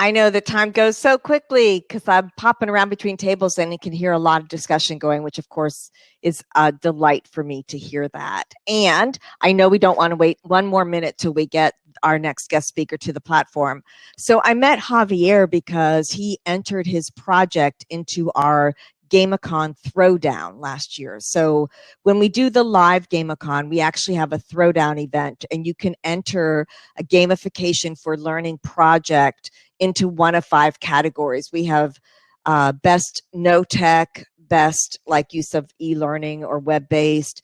I know the time goes so quickly because I'm popping around between tables and you can hear a lot of discussion going, which of course is a delight for me to hear that. And I know we don't want to wait one more minute till we get our next guest speaker to the platform. So I met Javier because he entered his project into our GamiCon throwdown last year. So when we do the live GamiCon, we actually have a throwdown event and you can enter a gamification for learning project into one of 5 categories. We have best no tech, best like use of e-learning or web-based,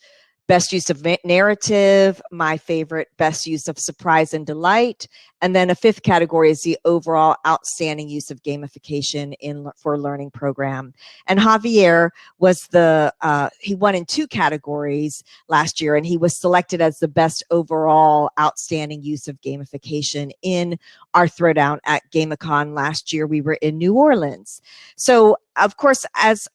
best use of narrative, my favorite, best use of surprise and delight. And then a 5th category is the overall outstanding use of gamification for a learning program. And Javier was he won in 2 categories last year, and he was selected as the best overall outstanding use of gamification in our throwdown at GamiCon last year. We were in New Orleans. So of course, as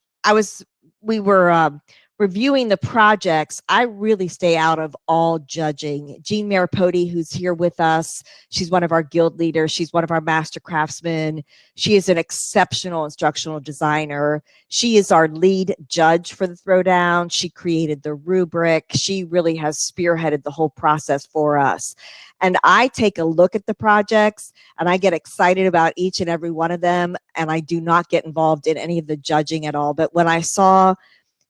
we were reviewing the projects, I really stay out of all judging. Jean Maripodi, who's here with us, she's one of our guild leaders. She's one of our master craftsmen. She is an exceptional instructional designer. She is our lead judge for the throwdown. She created the rubric. She really has spearheaded the whole process for us. And I take a look at the projects and I get excited about each and every one of them. And I do not get involved in any of the judging at all. But when I saw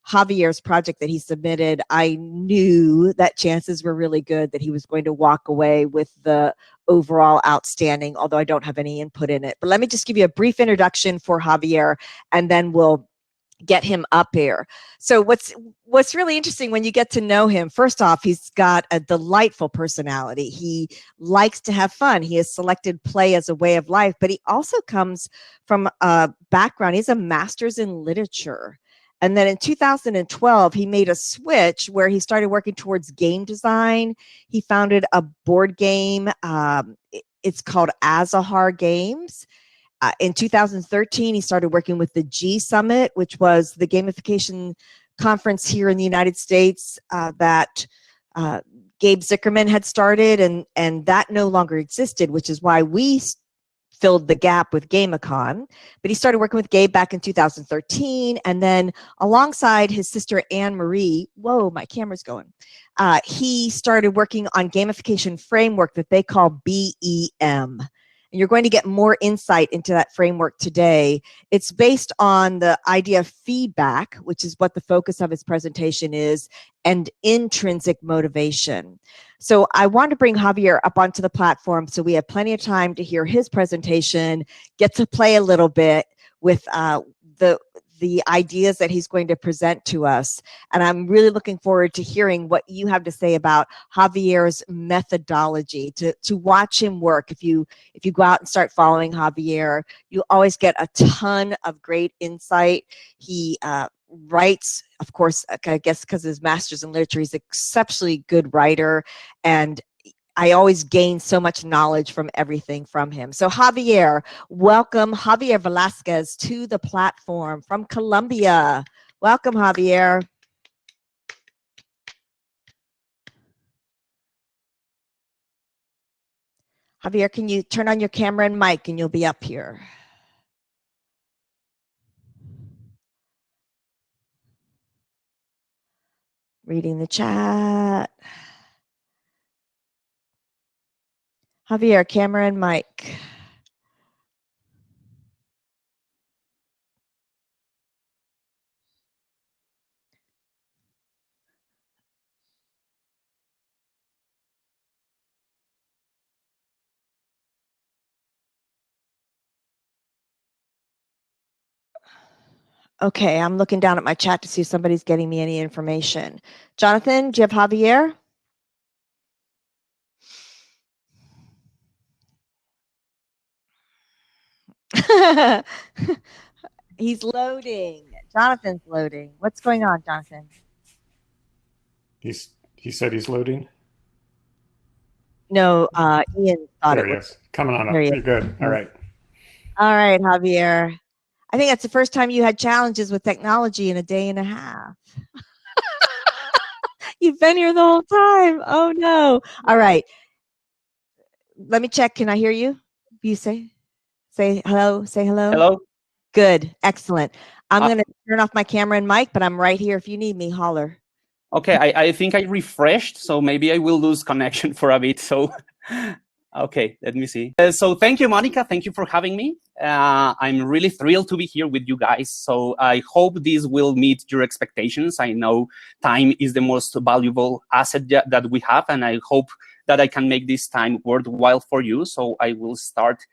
Javier's project that he submitted, I knew that chances were really good that he was going to walk away with the overall outstanding, although I don't have any input in it. But let me just give you a brief introduction for Javier, and then we'll get him up here. So what's really interesting when you get to know him, first off, he's got a delightful personality. He likes to have fun. He has selected play as a way of life, but he also comes from a background. He's a master's in literature. And then in 2012, he made a switch where he started working towards game design. He founded a board game. It's called Azahar Games. In 2013, he started working with the GSummit, which was the gamification conference here in the United States that Gabe Zickerman had started, and that no longer existed, which is why we filled the gap with GamiCon. But he started working with Gabe back in 2013, and then alongside his sister Anne Marie, whoa, my camera's going, he started working on gamification framework that they call BEM. And you're going to get more insight into that framework today. It's based on the idea of feedback, which is what the focus of his presentation is, and intrinsic motivation. So I want to bring Javier up onto the platform so we have plenty of time to hear his presentation, get to play a little bit with the ideas that he's going to present to us. And I'm really looking forward to hearing what you have to say about Javier's methodology, to watch him work. If you go out and start following Javier, you always get a ton of great insight. He writes, of course, I guess because of his master's in literature, he's an exceptionally good writer, and I always gain so much knowledge from everything from him. So Javier, welcome Javier Velasquez to the platform from Colombia. Welcome, Javier. Javier, can you turn on your camera and mic and you'll be up here. Reading the chat. Javier, camera and mic. Okay, I'm looking down at my chat to see if somebody's getting me any information. Jonathan, do you have Javier? He's loading. Jonathan's loading. What's going on, Jonathan? He said he's loading. No, Ian thought there it he was. is. Coming on up. You're good. All right. All right, Javier. I think that's the first time you had challenges with technology in a day and a half. You've been here the whole time. Oh, no. All right. Let me check. Can I hear you? You say? Say hello. Say hello. Hello. Good. Excellent. I'm going to turn off my camera and mic, but I'm right here. If you need me, holler. Okay, I think I refreshed, so maybe I will lose connection for a bit. So, okay, let me see. So thank you, Monica. Thank you for having me. I'm really thrilled to be here with you guys. So I hope this will meet your expectations. I know time is the most valuable asset that we have, and I hope that I can make this time worthwhile for you. So I will start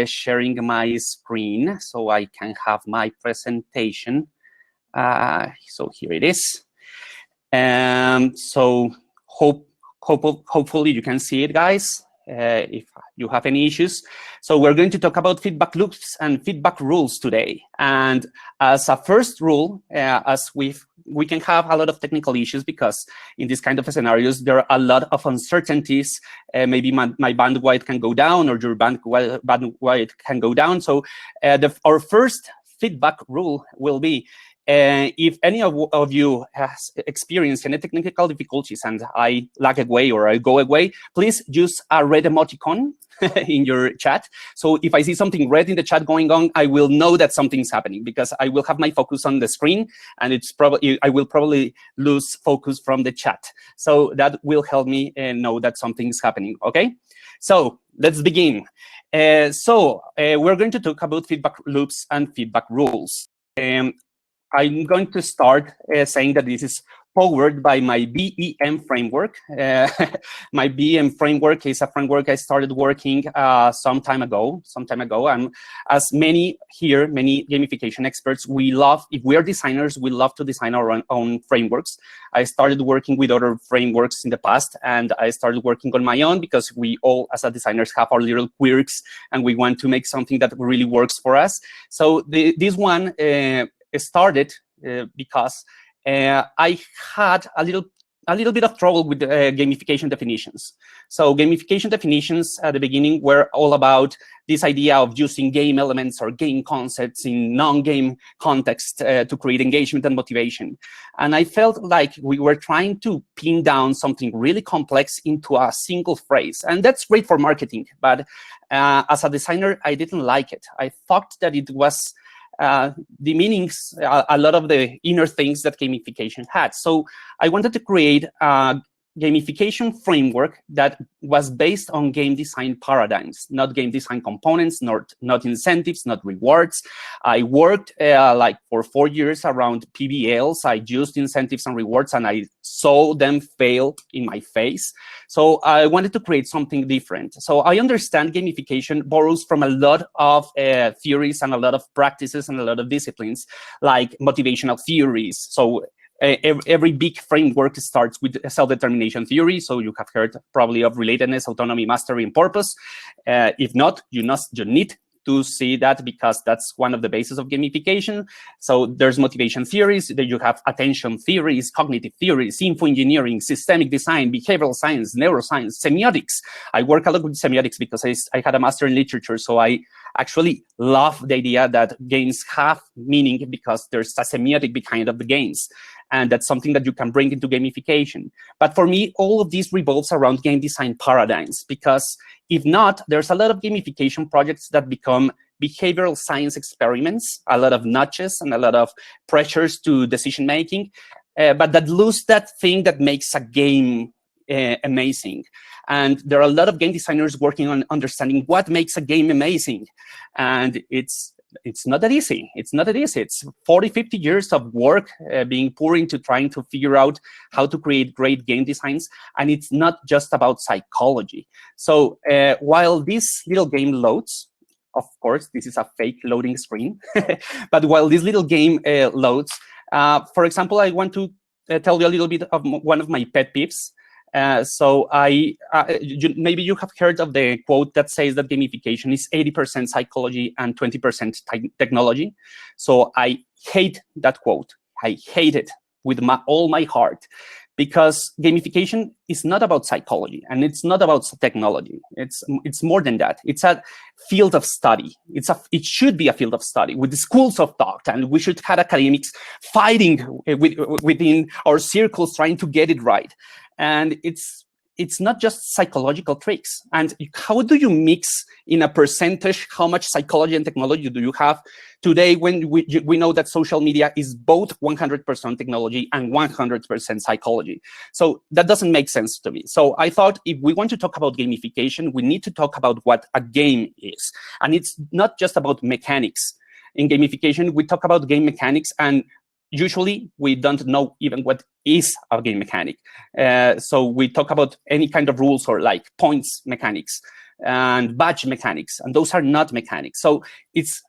sharing my screen so I can have my presentation. So here it is. So hopefully you can see it, guys, if you have any issues. So we're going to talk about feedback loops and feedback rules today. And as a first rule, as we can have a lot of technical issues because in this kind of scenarios, there are a lot of uncertainties. Maybe my bandwidth can go down or your bandwidth can go down. So our first feedback rule will be, if any of you has experienced any technical difficulties and I lag away or I go away, please use a red emoticon in your chat. So if I see something red in the chat going on, I will know that something's happening because I will have my focus on the screen and I will probably lose focus from the chat. So that will help me know that something's happening, okay? So let's begin. We're going to talk about feedback loops and feedback rules. I'm going to start saying that this is powered by my BEM framework. My BEM framework is a framework I started working some time ago. And as many gamification experts, if we are designers, we love to design our own frameworks. I started working with other frameworks in the past, and I started working on my own because we all, as designers, have our little quirks, and we want to make something that really works for us. So this one started because I had a little bit of trouble with gamification definitions. So gamification definitions at the beginning were all about this idea of using game elements or game concepts in non-game context to create engagement and motivation. And I felt like we were trying to pin down something really complex into a single phrase. And that's great for marketing, but as a designer, I didn't like it. I thought that it was demeanings a lot of the inner things that gamification had. So I wanted to create a gamification framework that was based on game design paradigms, not game design components, not incentives, not rewards. I worked like for 4 years around PBLs. I used incentives and rewards, and I saw them fail in my face. So I wanted to create something different. So I understand gamification borrows from a lot of theories and a lot of practices and a lot of disciplines, like motivational theories. So every big framework starts with self-determination theory. So you have heard probably of relatedness, autonomy, mastery, and purpose. If not, you need to see that because that's one of the bases of gamification. So there's motivation theories, then you have attention theories, cognitive theories, info engineering, systemic design, behavioral science, neuroscience, semiotics. I work a lot with semiotics because I had a master in literature. So I actually love the idea that games have meaning because there's a semiotic behind of the games. And that's something that you can bring into gamification. But for me, all of this revolves around game design paradigms, because if not, there's a lot of gamification projects that become behavioral science experiments, a lot of nudges and a lot of pressures to decision-making, but that lose that thing that makes a game amazing. And there are a lot of game designers working on understanding what makes a game amazing. And it's not that easy. It's not that easy. It's 40, 50 years of work being poured into trying to figure out how to create great game designs. And it's not just about psychology. So while this little game loads, of course, this is a fake loading screen. But while this little game loads, for example, I want to tell you a little bit of one of my pet peeves. Maybe you have heard of the quote that says that gamification is 80% psychology and 20% technology. So I hate that quote. I hate it with all my heart, because gamification is not about psychology and it's not about technology. It's more than that. It's a field of study. It should be a field of study with the schools of thought, and we should have academics fighting within our circles trying to get it right. And it's it's not just psychological tricks. And how do you mix in a percentage how much psychology and technology do you have today when we know that social media is both 100% technology and 100% psychology? So that doesn't make sense to me. So I thought if we want to talk about gamification, we need to talk about what a game is. And it's not just about mechanics. In gamification, we talk about game mechanics, and usually we don't know even what is a game mechanic. So we talk about any kind of rules or like points mechanics and badge mechanics, and those are not mechanics. So it's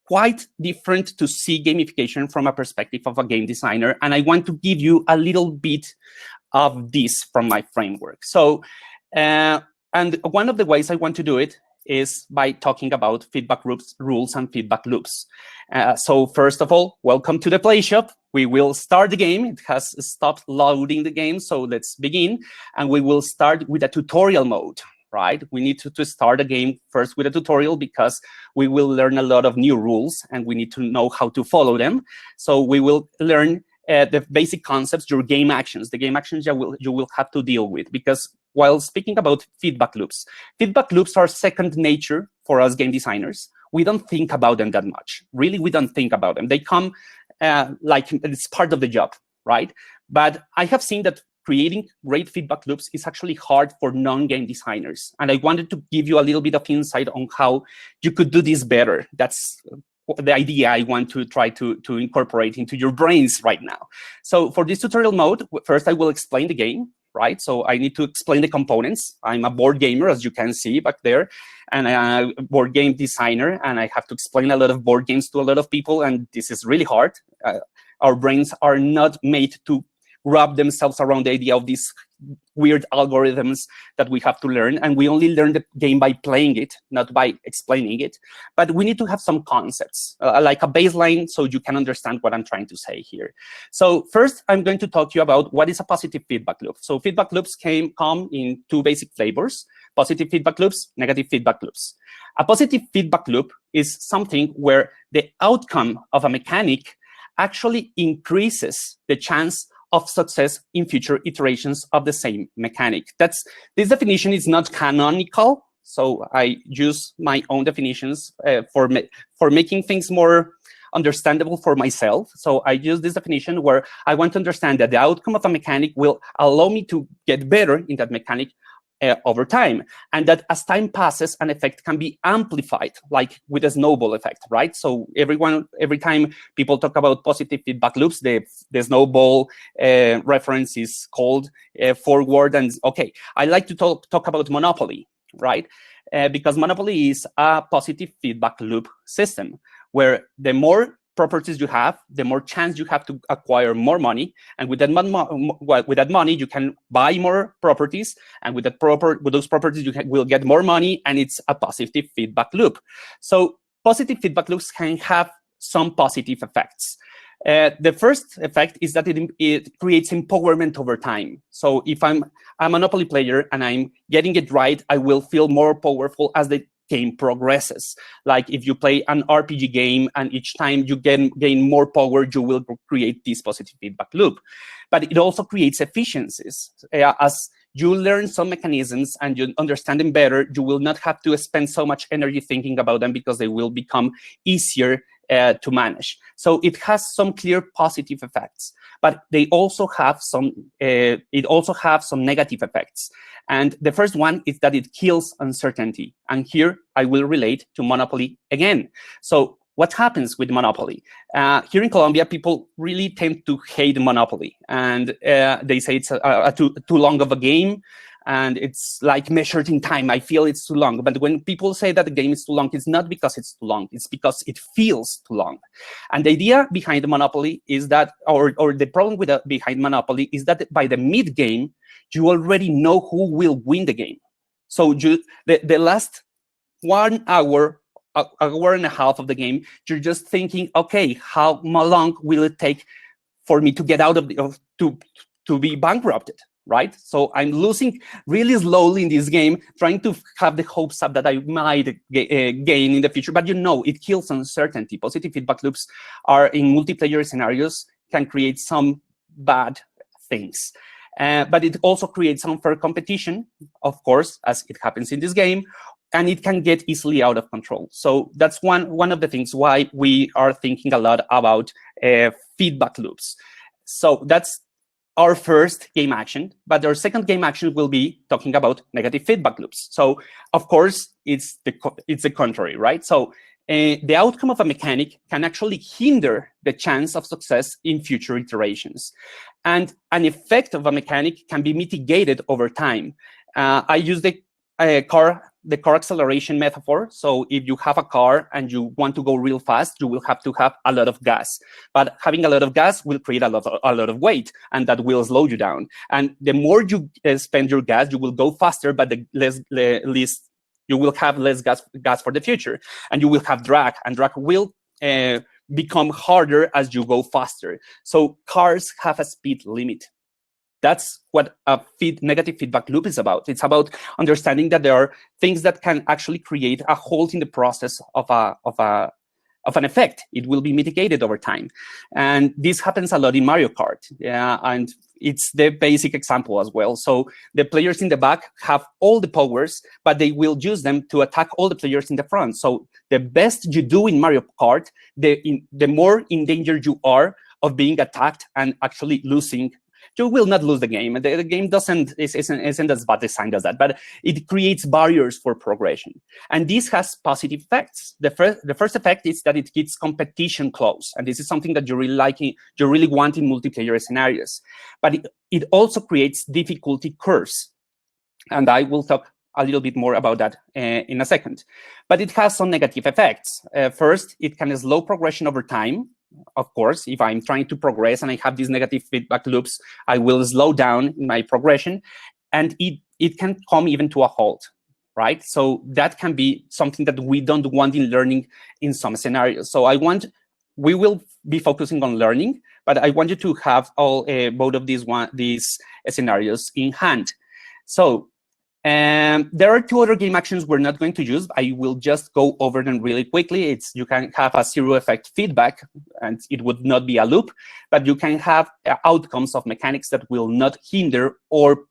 quite different to see gamification from a perspective of a game designer. And I want to give you a little bit of this from my framework. So, and one of the ways I want to do it is by talking about feedback rules and feedback loops. So first of all, welcome to the Play Shop. We will start the game. It has stopped loading the game, so let's begin. And we will start with a tutorial mode, right? We need to start a game first with a tutorial because we will learn a lot of new rules and we need to know how to follow them. So we will learn the basic concepts, your game actions, the game actions you will have to deal with. Because while speaking about feedback loops are second nature for us game designers. We don't think about them that much. Really, we don't think about them. They come like it's part of the job, right? But I have seen that creating great feedback loops is actually hard for non-game designers. And I wanted to give you a little bit of insight on how you could do this better. That's the idea I want to try to incorporate into your brains right now. So for this tutorial mode, first I will explain the game, right? So I need to explain the components. I'm a board gamer, as you can see back there, and I'm a board game designer, and I have to explain a lot of board games to a lot of people, and this is really hard. Our brains are not made to wrap themselves around the idea of these weird algorithms that we have to learn, and we only learn the game by playing it, not by explaining it. But we need to have some concepts, like a baseline, so you can understand what I'm trying to say here. So first, I'm going to talk to you about what is a positive feedback loop. So feedback loops come in two basic flavors: positive feedback loops, negative feedback loops. A positive feedback loop is something where the outcome of a mechanic actually increases the chance of success in future iterations of the same mechanic. This definition is not canonical, so I use my own definitions for making things more understandable for myself. So I use this definition where I want to understand that the outcome of a mechanic will allow me to get better in that mechanic over time, and that as time passes, an effect can be amplified, like with a snowball effect, right? So every time people talk about positive feedback loops, the snowball reference is called forward. And okay, I like to talk about Monopoly, right? Because Monopoly is a positive feedback loop system where the more properties you have, the more chance you have to acquire more money, and with that money you can buy more properties, and with those properties you will get more money, and it's a positive feedback loop. So positive feedback loops can have some positive effects. The first effect is that it creates empowerment over time. So if I'm a Monopoly player and I'm getting it right, I will feel more powerful as the game progresses. Like if you play an RPG game and each time you gain more power, you will create this positive feedback loop. But it also creates efficiencies. As you learn some mechanisms and you understand them better, you will not have to spend so much energy thinking about them because they will become easier to manage. So it has some clear positive effects, but they also have some negative effects. And the first one is that it kills uncertainty. And here I will relate to Monopoly again. So what happens with Monopoly? Here in Colombia, people really tend to hate Monopoly. And they say it's too long of a game. And it's like measured in time. I feel it's too long. But when people say that the game is too long, it's not because it's too long. It's because it feels too long. And the idea behind the Monopoly is that, or the problem behind Monopoly is that by the mid-game, you already know who will win the game. So the last 1 hour, hour and a half of the game, you're just thinking, okay, how long will it take for me to get out of to be bankrupted? Right? So I'm losing really slowly in this game, trying to have the hopes up that I might gain in the future. But it kills uncertainty. Positive feedback loops are in multiplayer scenarios can create some bad things. But it also creates unfair competition, of course, as it happens in this game, and it can get easily out of control. So that's one of the things why we are thinking a lot about feedback loops. So that's our first game action, but our second game action will be talking about negative feedback loops. So of course, it's the contrary, right? So the outcome of a mechanic can actually hinder the chance of success in future iterations. And an effect of a mechanic can be mitigated over time. I use the car acceleration metaphor. So if you have a car and you want to go real fast, you will have to have a lot of gas. But having a lot of gas will create a lot of weight, and that will slow you down. And the more you spend your gas, you will go faster, but you will have less gas for the future. And you will have drag, and drag will become harder as you go faster. So cars have a speed limit. That's what a negative feedback loop is about. It's about understanding that there are things that can actually create a halt in the process of an effect. It will be mitigated over time. And this happens a lot in Mario Kart. Yeah, and it's the basic example as well. So the players in the back have all the powers, but they will use them to attack all the players in the front. So the best you do in Mario Kart, the more in danger you are of being attacked and actually losing. You will not lose the game. The game isn't as bad designed as that, but it creates barriers for progression. And this has positive effects. The first effect is that it keeps competition close. And this is something that you really want in multiplayer scenarios. But it also creates difficulty curves. And I will talk a little bit more about that in a second. But it has some negative effects. First, it can slow progression over time. Of course, if I'm trying to progress and I have these negative feedback loops, I will slow down in my progression, and it can come even to a halt, right? So that can be something that we don't want in learning in some scenarios. So we will be focusing on learning, but I want you to have both of these scenarios in hand. So there are two other game actions we're not going to use. I will just go over them really quickly. You can have a zero effect feedback, and it would not be a loop, but you can have outcomes of mechanics that will not hinder or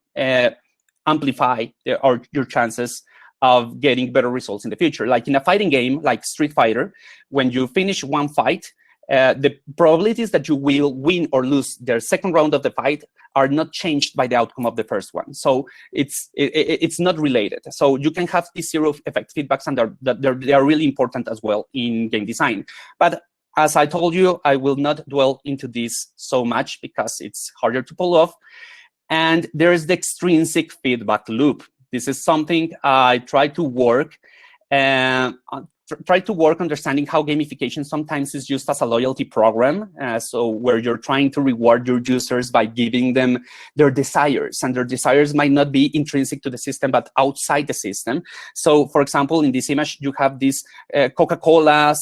amplify your chances of getting better results in the future. Like in a fighting game, like Street Fighter, when you finish one fight, the probabilities that you will win or lose the second round of the fight are not changed by the outcome of the first one. So it's not related. So you can have these zero effect feedbacks, and they are really important as well in game design. But as I told you, I will not dwell into this so much because it's harder to pull off. And there is the extrinsic feedback loop. This is something I try to work understanding how gamification sometimes is used as a loyalty program. So where you're trying to reward your users by giving them their desires, and their desires might not be intrinsic to the system, but outside the system. So for example, in this image, you have this Coca-Cola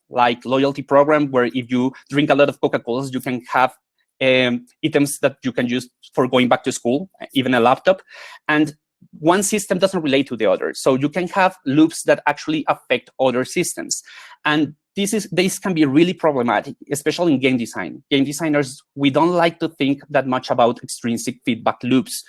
like loyalty program, where if you drink a lot of Coca-Colas, you can have items that you can use for going back to school, even a laptop. And one system doesn't relate to the other. So you can have loops that actually affect other systems. And this can be really problematic, especially in game design. Game designers, we don't like to think that much about extrinsic feedback loops.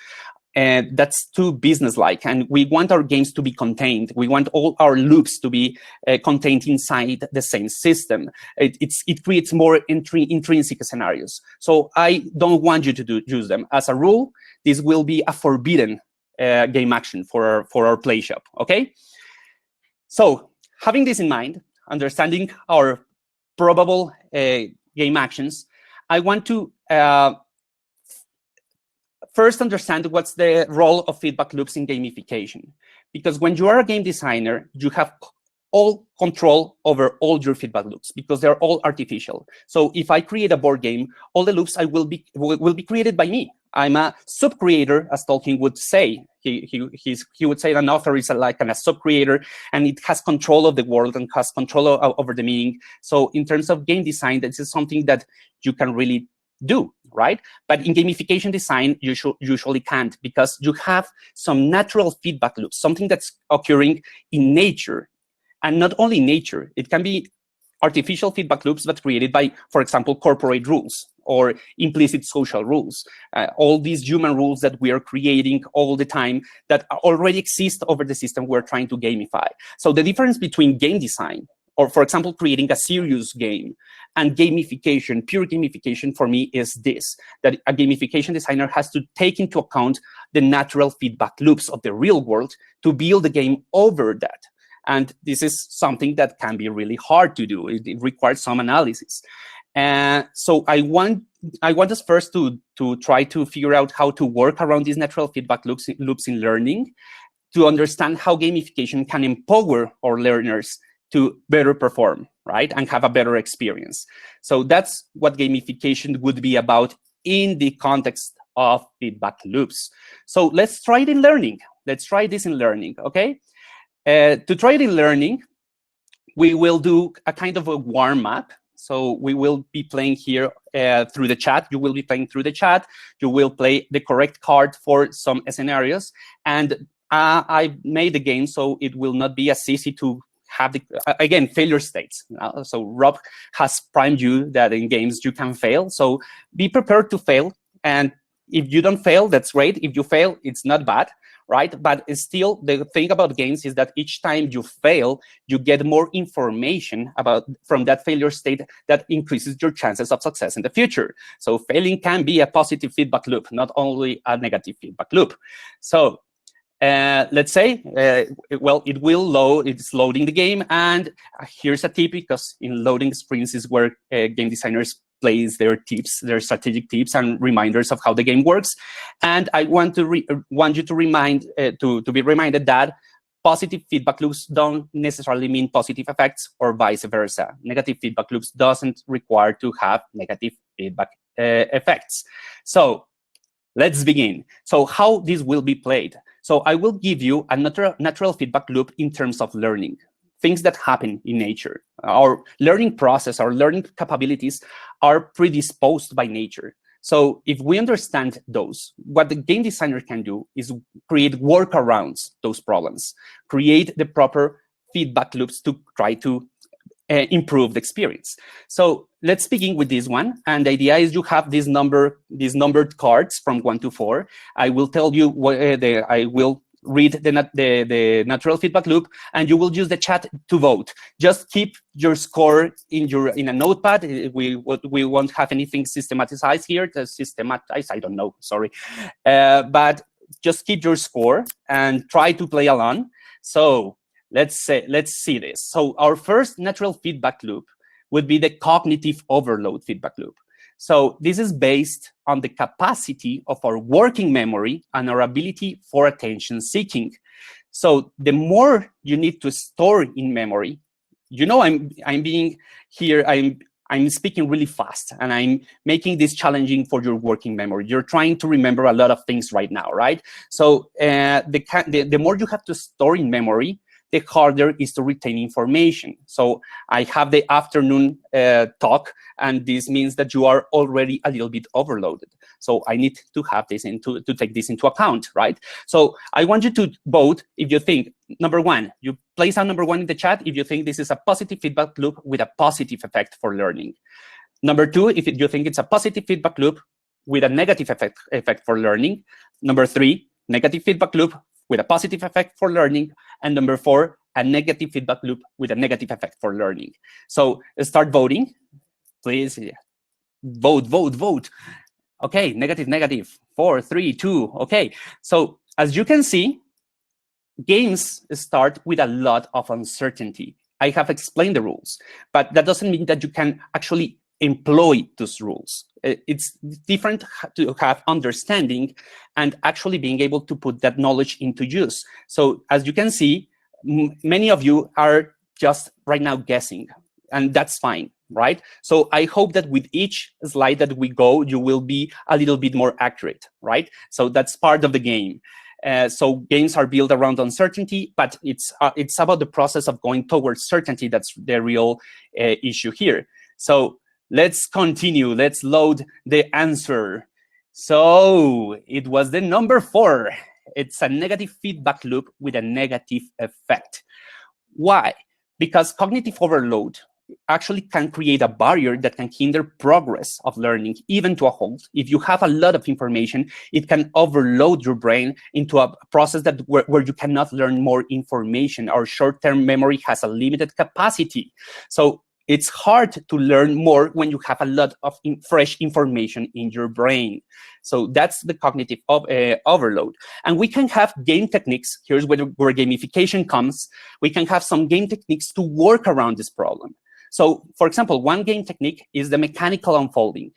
That's too business-like, and we want our games to be contained. We want all our loops to be contained inside the same system. It creates more intrinsic scenarios. So I don't want you to use them. As a rule, this will be a forbidden game action for our play shop, okay? So having this in mind, understanding our probable game actions, I want to first understand what's the role of feedback loops in gamification. Because when you are a game designer, you have all control over all your feedback loops because they're all artificial. So if I create a board game, all the loops will be created by me. I'm a sub-creator, as Tolkien would say. He would say an author is like a sub-creator, and it has control of the world and has control over the meaning. So in terms of game design, this is something that you can really do, right? But in gamification design, you usually can't, because you have some natural feedback loops, something that's occurring in nature. And not only nature, it can be artificial feedback loops, but created by, for example, corporate rules or implicit social rules. All these human rules that we are creating all the time that already exist over the system we're trying to gamify. So the difference between game design, or for example, creating a serious game, and gamification, pure gamification for me is this, that a gamification designer has to take into account the natural feedback loops of the real world to build the game over that. And this is something that can be really hard to do. It requires some analysis. So I want us first to try to figure out how to work around these natural feedback loops in learning, to understand how gamification can empower our learners to better perform, right, and have a better experience. So that's what gamification would be about in the context of feedback loops. So let's try it in learning. Let's try this in learning, okay? To try it in learning, we will do a kind of a warm-up. So we will be playing here through the chat. You will be playing through the chat. You will play the correct card for some scenarios. And I made the game so it will not be as easy to have the, again, failure states. So Rob has primed you that in games you can fail. So be prepared to fail. And if you don't fail, that's great. If you fail, it's not bad, right? But still, the thing about games is that each time you fail, you get more information from that failure state that increases your chances of success in the future. So failing can be a positive feedback loop, not only a negative feedback loop. So let's say, well, it will load, it's loading the game. And here's a tip, because in loading screens is where game designers place their tips, their strategic tips and reminders of how the game works. And I want you to be reminded that positive feedback loops don't necessarily mean positive effects or vice versa. Negative feedback loops doesn't require to have negative feedback effects. So let's begin. So how this will be played? So I will give you a natural feedback loop in terms of learning, things that happen in nature. Our learning process, our learning capabilities are predisposed by nature. So if we understand those, what the game designer can do is create workarounds those problems, create the proper feedback loops to try to improve the experience. So let's begin with this one. And the idea is you have these numbered cards from 1 to 4. I will tell you I will read the natural feedback loop, and you will use the chat to vote. Just keep your score in a notepad. We won't have anything systematized here. I don't know, sorry. But just keep your score and try to play along. So let's see this. So our first natural feedback loop would be the cognitive overload feedback loop. So this is based on the capacity of our working memory and our ability for attention seeking. So the more you need to store in memory, you know, I'm speaking really fast, and I'm making this challenging for your working memory. You're trying to remember a lot of things right now, right? So the more you have to store in memory, the harder is to retain information. So I have the afternoon talk, and this means that you are already a little bit overloaded. So I need to have this to take this into account, right? So I want you to vote if you think, number one, you place down number one in the chat if you think this is a positive feedback loop with a positive effect for learning. Number two, if you think it's a positive feedback loop with a negative effect for learning. Number three, negative feedback loop with a positive effect for learning. And number four, a negative feedback loop with a negative effect for learning. So start voting, please. Vote. Okay, negative, 4, 3, 2. Okay, so as you can see, games start with a lot of uncertainty. I have explained the rules, but that doesn't mean that you can actually employ those rules. It's different to have understanding and actually being able to put that knowledge into use. So as you can see, many of you are just right now guessing, and that's fine, right? So I hope that with each slide that we go, you will be a little bit more accurate, right? So that's part of the game. So games are built around uncertainty, but it's about the process of going towards certainty. That's the real issue here. So let's continue. Let's load the answer. So it was the number 4. It's a negative feedback loop with a negative effect. Why? Because cognitive overload actually can create a barrier that can hinder progress of learning, even to a halt. If you have a lot of information, it can overload your brain into a process that where you cannot learn more information. Our short-term memory has a limited capacity. So it's hard to learn more when you have a lot of fresh information in your brain. So that's the cognitive overload. And we can have game techniques. Here's where gamification comes. We can have some game techniques to work around this problem. So, for example, one game technique is the mechanical unfolding.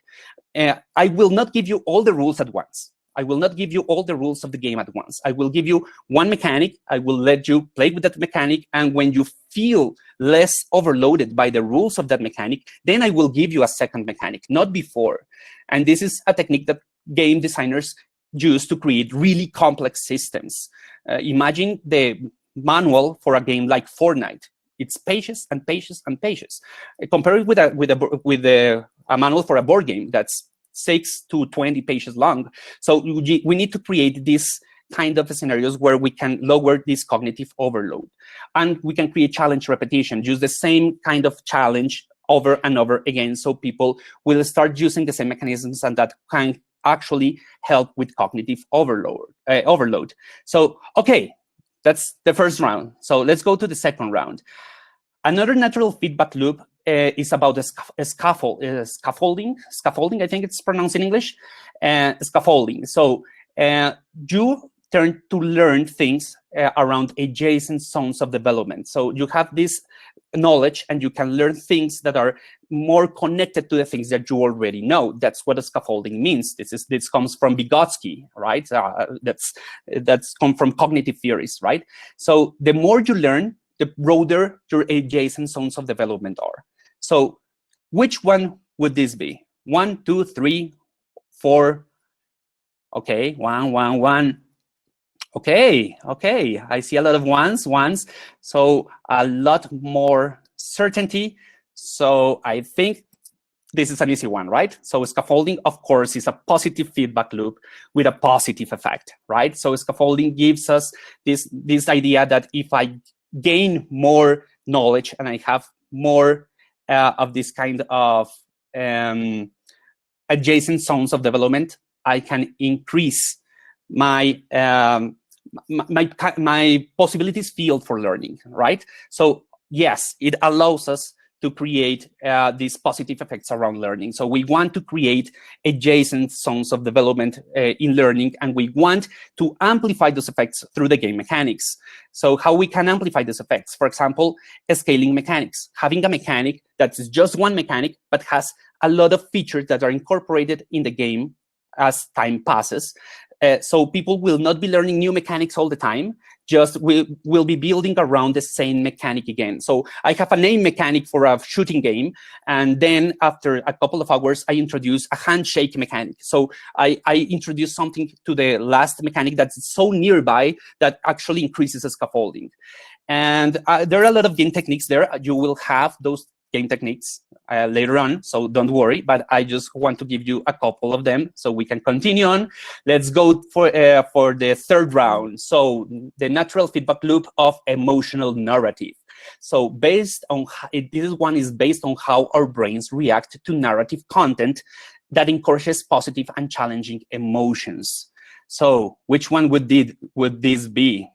I will not give you all the rules at once. I will not give you all the rules of the game at once. I will give you one mechanic. I will let you play with that mechanic. And when you feel less overloaded by the rules of that mechanic, then I will give you a second mechanic, not before. And this is a technique that game designers use to create really complex systems. Imagine the manual for a game like Fortnite. It's pages and pages and pages. Compare it with a manual for a board game that's 6 to 20 pages long. So we need to create this kind of scenarios where we can lower this cognitive overload. And we can create challenge repetition, use the same kind of challenge over and over again, so people will start using the same mechanisms, and that can actually help with cognitive overload. So, okay, that's the first round. So let's go to the second round. Another natural feedback loop is about scaffolding. Scaffolding, I think it's pronounced in English. Scaffolding. So you turn to learn things around adjacent zones of development. So you have this knowledge, and you can learn things that are more connected to the things that you already know. That's what a scaffolding means. This comes from Vygotsky, right? That's come from cognitive theories, right? So the more you learn, the broader your adjacent zones of development are. So which one would this be? 1, 2, 3, 4. Okay, 1, 1, 1. Okay. I see a lot of ones. So a lot more certainty. So I think this is an easy one, right? So scaffolding, of course, is a positive feedback loop with a positive effect, right? So scaffolding gives us this idea that if I gain more knowledge and I have more of this kind of adjacent zones of development, I can increase my my possibilities field for learning, right? So yes, it allows us to create these positive effects around learning. So we want to create adjacent zones of development in learning, and we want to amplify those effects through the game mechanics. So how we can amplify those effects? For example, scaling mechanics. Having a mechanic that's just one mechanic, but has a lot of features that are incorporated in the game as time passes. So people will not be learning new mechanics all the time, just we'll be building around the same mechanic again. So I have a name mechanic for a shooting game, and then after a couple of hours, I introduce a handshake mechanic. So I introduce something to the last mechanic that's so nearby that actually increases the scaffolding. And there are a lot of game techniques there. You will have those game techniques later on, so don't worry, but I just want to give you a couple of them so we can continue on. Let's go for the third round. So the natural feedback loop of emotional narrative. So based on, this one is based on how our brains react to narrative content that encourages positive and challenging emotions. So which one would this be?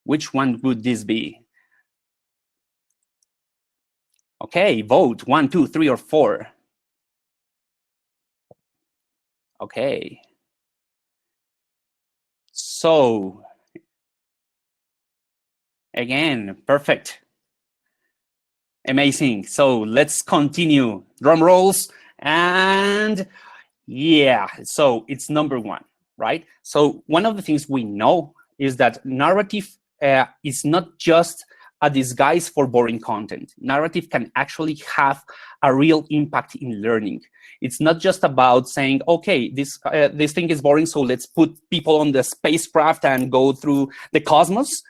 Which one would this be? Okay, vote 1, 2, 3, or 4. Okay. So, again, perfect. Amazing. So let's continue. Drum rolls. And yeah, so it's number 1, right? So one of the things we know is that narrative is not just a disguise for boring content. Narrative can actually have a real impact in learning. It's not just about saying, okay, this thing is boring, so let's put people on the spacecraft and go through the cosmos.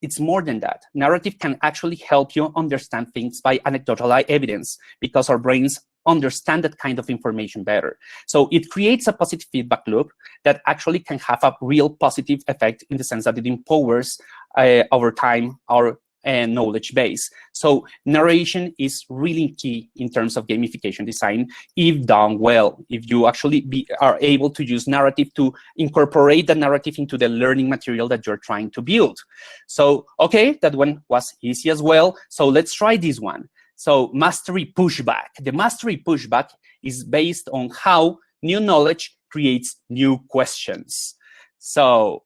It's more than that. Narrative can actually help you understand things by anecdotal evidence, because our brains understand that kind of information better. So it creates a positive feedback loop that actually can have a real positive effect, in the sense that it empowers over time our knowledge base. So narration is really key in terms of gamification design, if done well, if you actually are able to use narrative to incorporate the narrative into the learning material that you're trying to build. So, okay, that one was easy as well. So let's try this one. So mastery pushback. The mastery pushback is based on how new knowledge creates new questions. So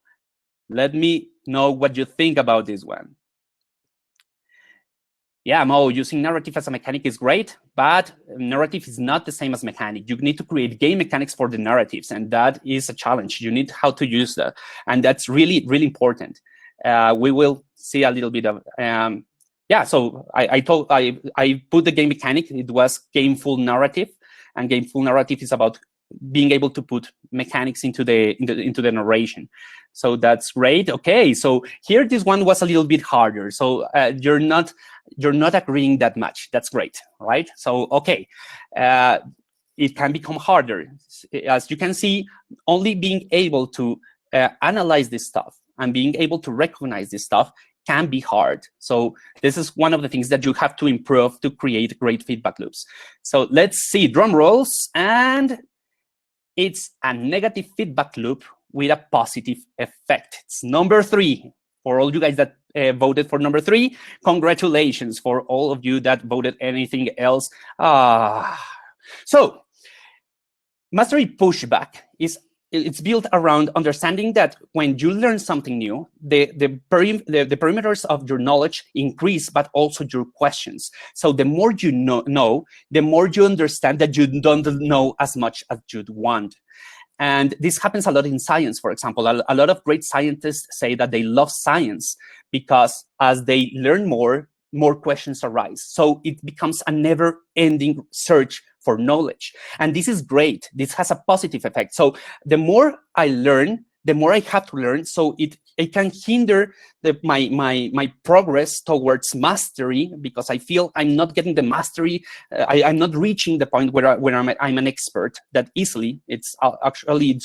let me know what you think about this one. Yeah, Mo, using narrative as a mechanic is great, but narrative is not the same as mechanic. You need to create game mechanics for the narratives, and that is a challenge. You need how to use that, and that's really, really important. We will see a little bit of, yeah, so I put the game mechanic, it was gameful narrative, and gameful narrative is about being able to put mechanics into the narration. So that's great. Okay, so here this one was a little bit harder. So you're not agreeing that much. That's great, right? So okay, it can become harder. As you can see, only being able to analyze this stuff and being able to recognize this stuff can be hard. So this is one of the things that you have to improve to create great feedback loops. So let's see, drum rolls, and it's a negative feedback loop with a positive effect. It's number 3. For all you guys that voted for number 3, congratulations. For all of you that voted anything else. So mastery pushback it's built around understanding that when you learn something new, the perimeters of your knowledge increase, but also your questions. So the more you know, the more you understand that you don't know as much as you'd want. And this happens a lot in science, for example. A lot of great scientists say that they love science because as they learn more questions arise. So it becomes a never-ending search for knowledge. And this is great. This has a positive effect. So the more I learn, the more I have to learn. So it can hinder my progress towards mastery because I feel I'm not getting the mastery. I'm not reaching the point where I'm an expert that easily. It's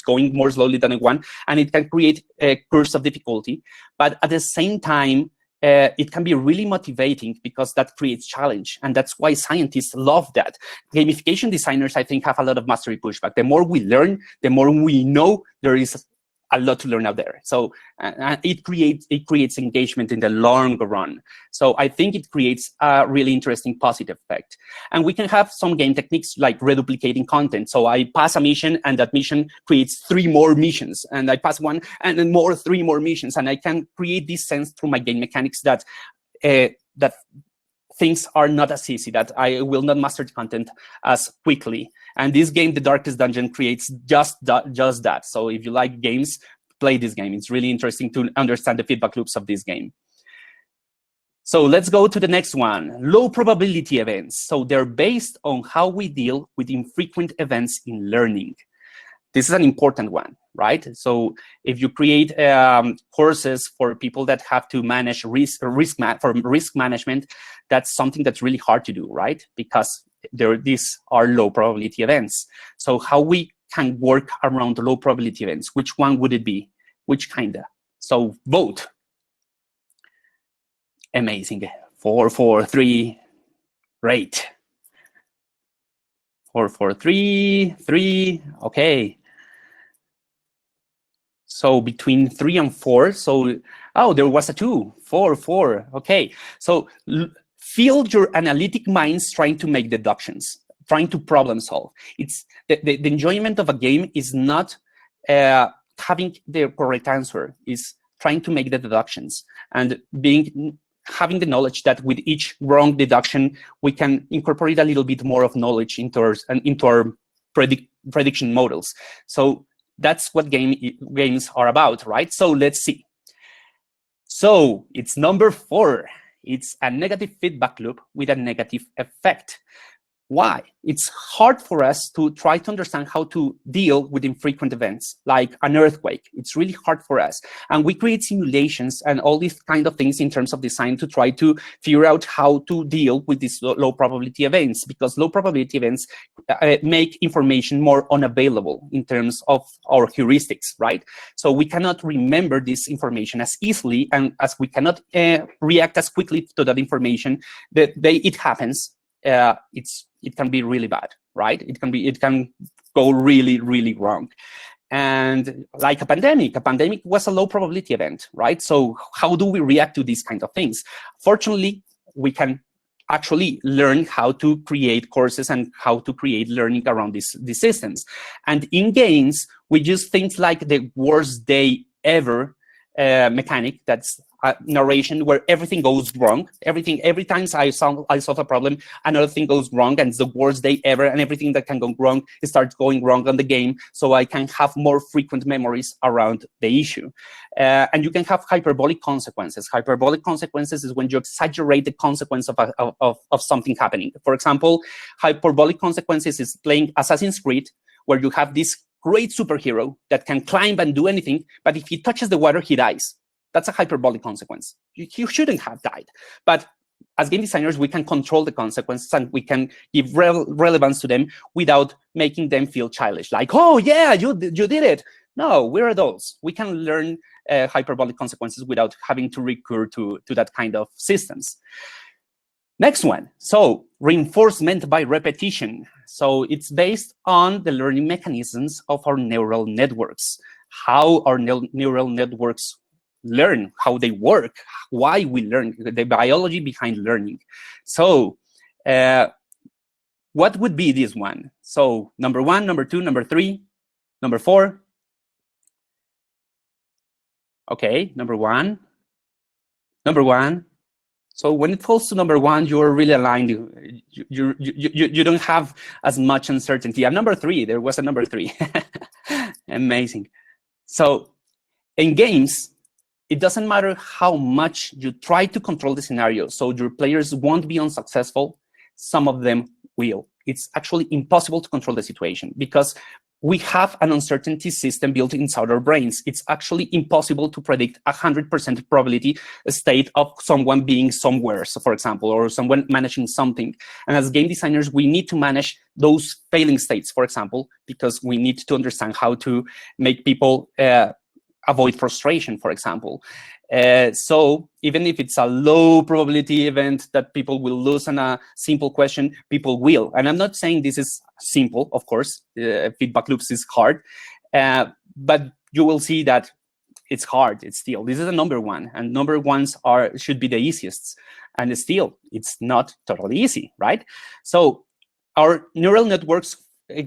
going more slowly than I want, and it can create a curve of difficulty. But at the same time, it can be really motivating because that creates challenge. And that's why scientists love that. Gamification designers, I think, have a lot of mastery pushback. The more we learn, the more we know there is a lot to learn out there. So it creates engagement in the long run. So I think it creates a really interesting positive effect. And we can have some game techniques like reduplicating content. So I pass a mission and that mission creates 3 more missions. And I pass one and then 3 more missions. And I can create this sense through my game mechanics that things are not as easy, that I will not master the content as quickly. And this game, The Darkest Dungeon, creates just that. So if you like games, play this game. It's really interesting to understand the feedback loops of this game. So let's go to the next one, low probability events. So they're based on how we deal with infrequent events in learning. This is an important one, right? So if you create courses for people that have to manage risk management, that's something that's really hard to do, right? Because these are low probability events. So how we can work around low probability events? Which one would it be? Which kinda? So vote. Amazing. 4, 4, 3. Great. 4, 4, 3, 3. Okay. So between 3 and 4. So, oh, there was a 2. 4, 4. Okay. So feel your analytic minds trying to make deductions, trying to problem solve. It's the enjoyment of a game is not having the correct answer, is trying to make the deductions and having the knowledge that with each wrong deduction, we can incorporate a little bit more of knowledge into our prediction models. So that's what games are about, right? So let's see. So it's number 4. It's a negative feedback loop with a negative effect. Why? It's hard for us to try to understand how to deal with infrequent events like an earthquake. It's really hard for us. And we create simulations and all these kind of things in terms of design to try to figure out how to deal with these low probability events, because low probability events make information more unavailable in terms of our heuristics, right? So we cannot remember this information as easily, and as we cannot react as quickly to that information, the day it happens, it can be really bad, right? It can go really, really wrong. And like a pandemic was a low probability event, right? So how do we react to these kind of things? Fortunately, we can actually learn how to create courses and how to create learning around these systems. And in games, we use things like the worst day ever mechanic, that's narration, where everything goes wrong. Every time I solve a problem, another thing goes wrong, and it's the worst day ever, and everything that can go wrong, it starts going wrong on the game, so I can have more frequent memories around the issue. And you can have hyperbolic consequences. Hyperbolic consequences is when you exaggerate the consequence of something happening. For example, hyperbolic consequences is playing Assassin's Creed, where you have this great superhero that can climb and do anything, but if he touches the water, he dies. That's a hyperbolic consequence. You shouldn't have died. But as game designers, we can control the consequences and we can give relevance to them without making them feel childish. Like, oh yeah, you did it. No, we're adults. We can learn hyperbolic consequences without having to recur to that kind of systems. Next one, so reinforcement by repetition. So it's based on the learning mechanisms of our neural networks, how our neural networks learn, how they work, why we learn, the biology behind learning. So what would be this one? So number 1, number 2, number 3, number 4. Okay, number 1. So when it falls to number 1, you're really aligned. You don't have as much uncertainty. And number 3, there was a number 3. Amazing. So in games, it doesn't matter how much you try to control the scenario, so your players won't be unsuccessful. Some of them will. It's actually impossible to control the situation because we have an uncertainty system built inside our brains. It's actually impossible to predict 100% probability state of someone being somewhere, so for example, or someone managing something. And as game designers, we need to manage those failing states, for example, because we need to understand how to make people avoid frustration, for example. So even if it's a low probability event that people will lose on a simple question, people will. And I'm not saying this is simple, of course. Feedback loops is hard, but you will see that it's hard. It's still, this is a number 1, and number 1s should be the easiest. And still, it's not totally easy, right? So our neural networks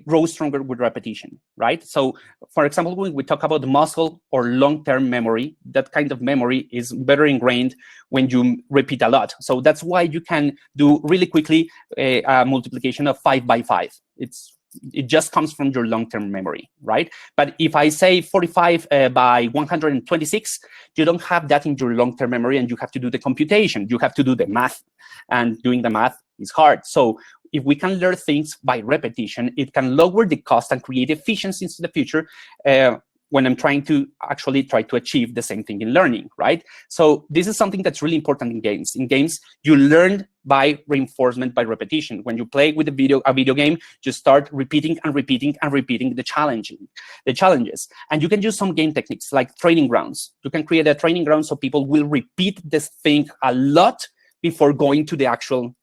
grow stronger with repetition, right? So, for example, when we talk about muscle or long-term memory, that kind of memory is better ingrained when you repeat a lot. So that's why you can do really quickly a multiplication of 5 by 5. It just comes from your long-term memory, right? But if I say 45 by 126, you don't have that in your long-term memory, and you have to do the computation. You have to do the math, and doing the math is hard. So if we can learn things by repetition, it can lower the cost and create efficiencies in the future when I'm trying to achieve the same thing in learning, right? So this is something that's really important in games. In games, you learn by reinforcement by repetition. When you play with a video game, you start repeating and repeating and repeating the challenges. And you can use some game techniques like training grounds. You can create a training ground so people will repeat this thing a lot before going to the actual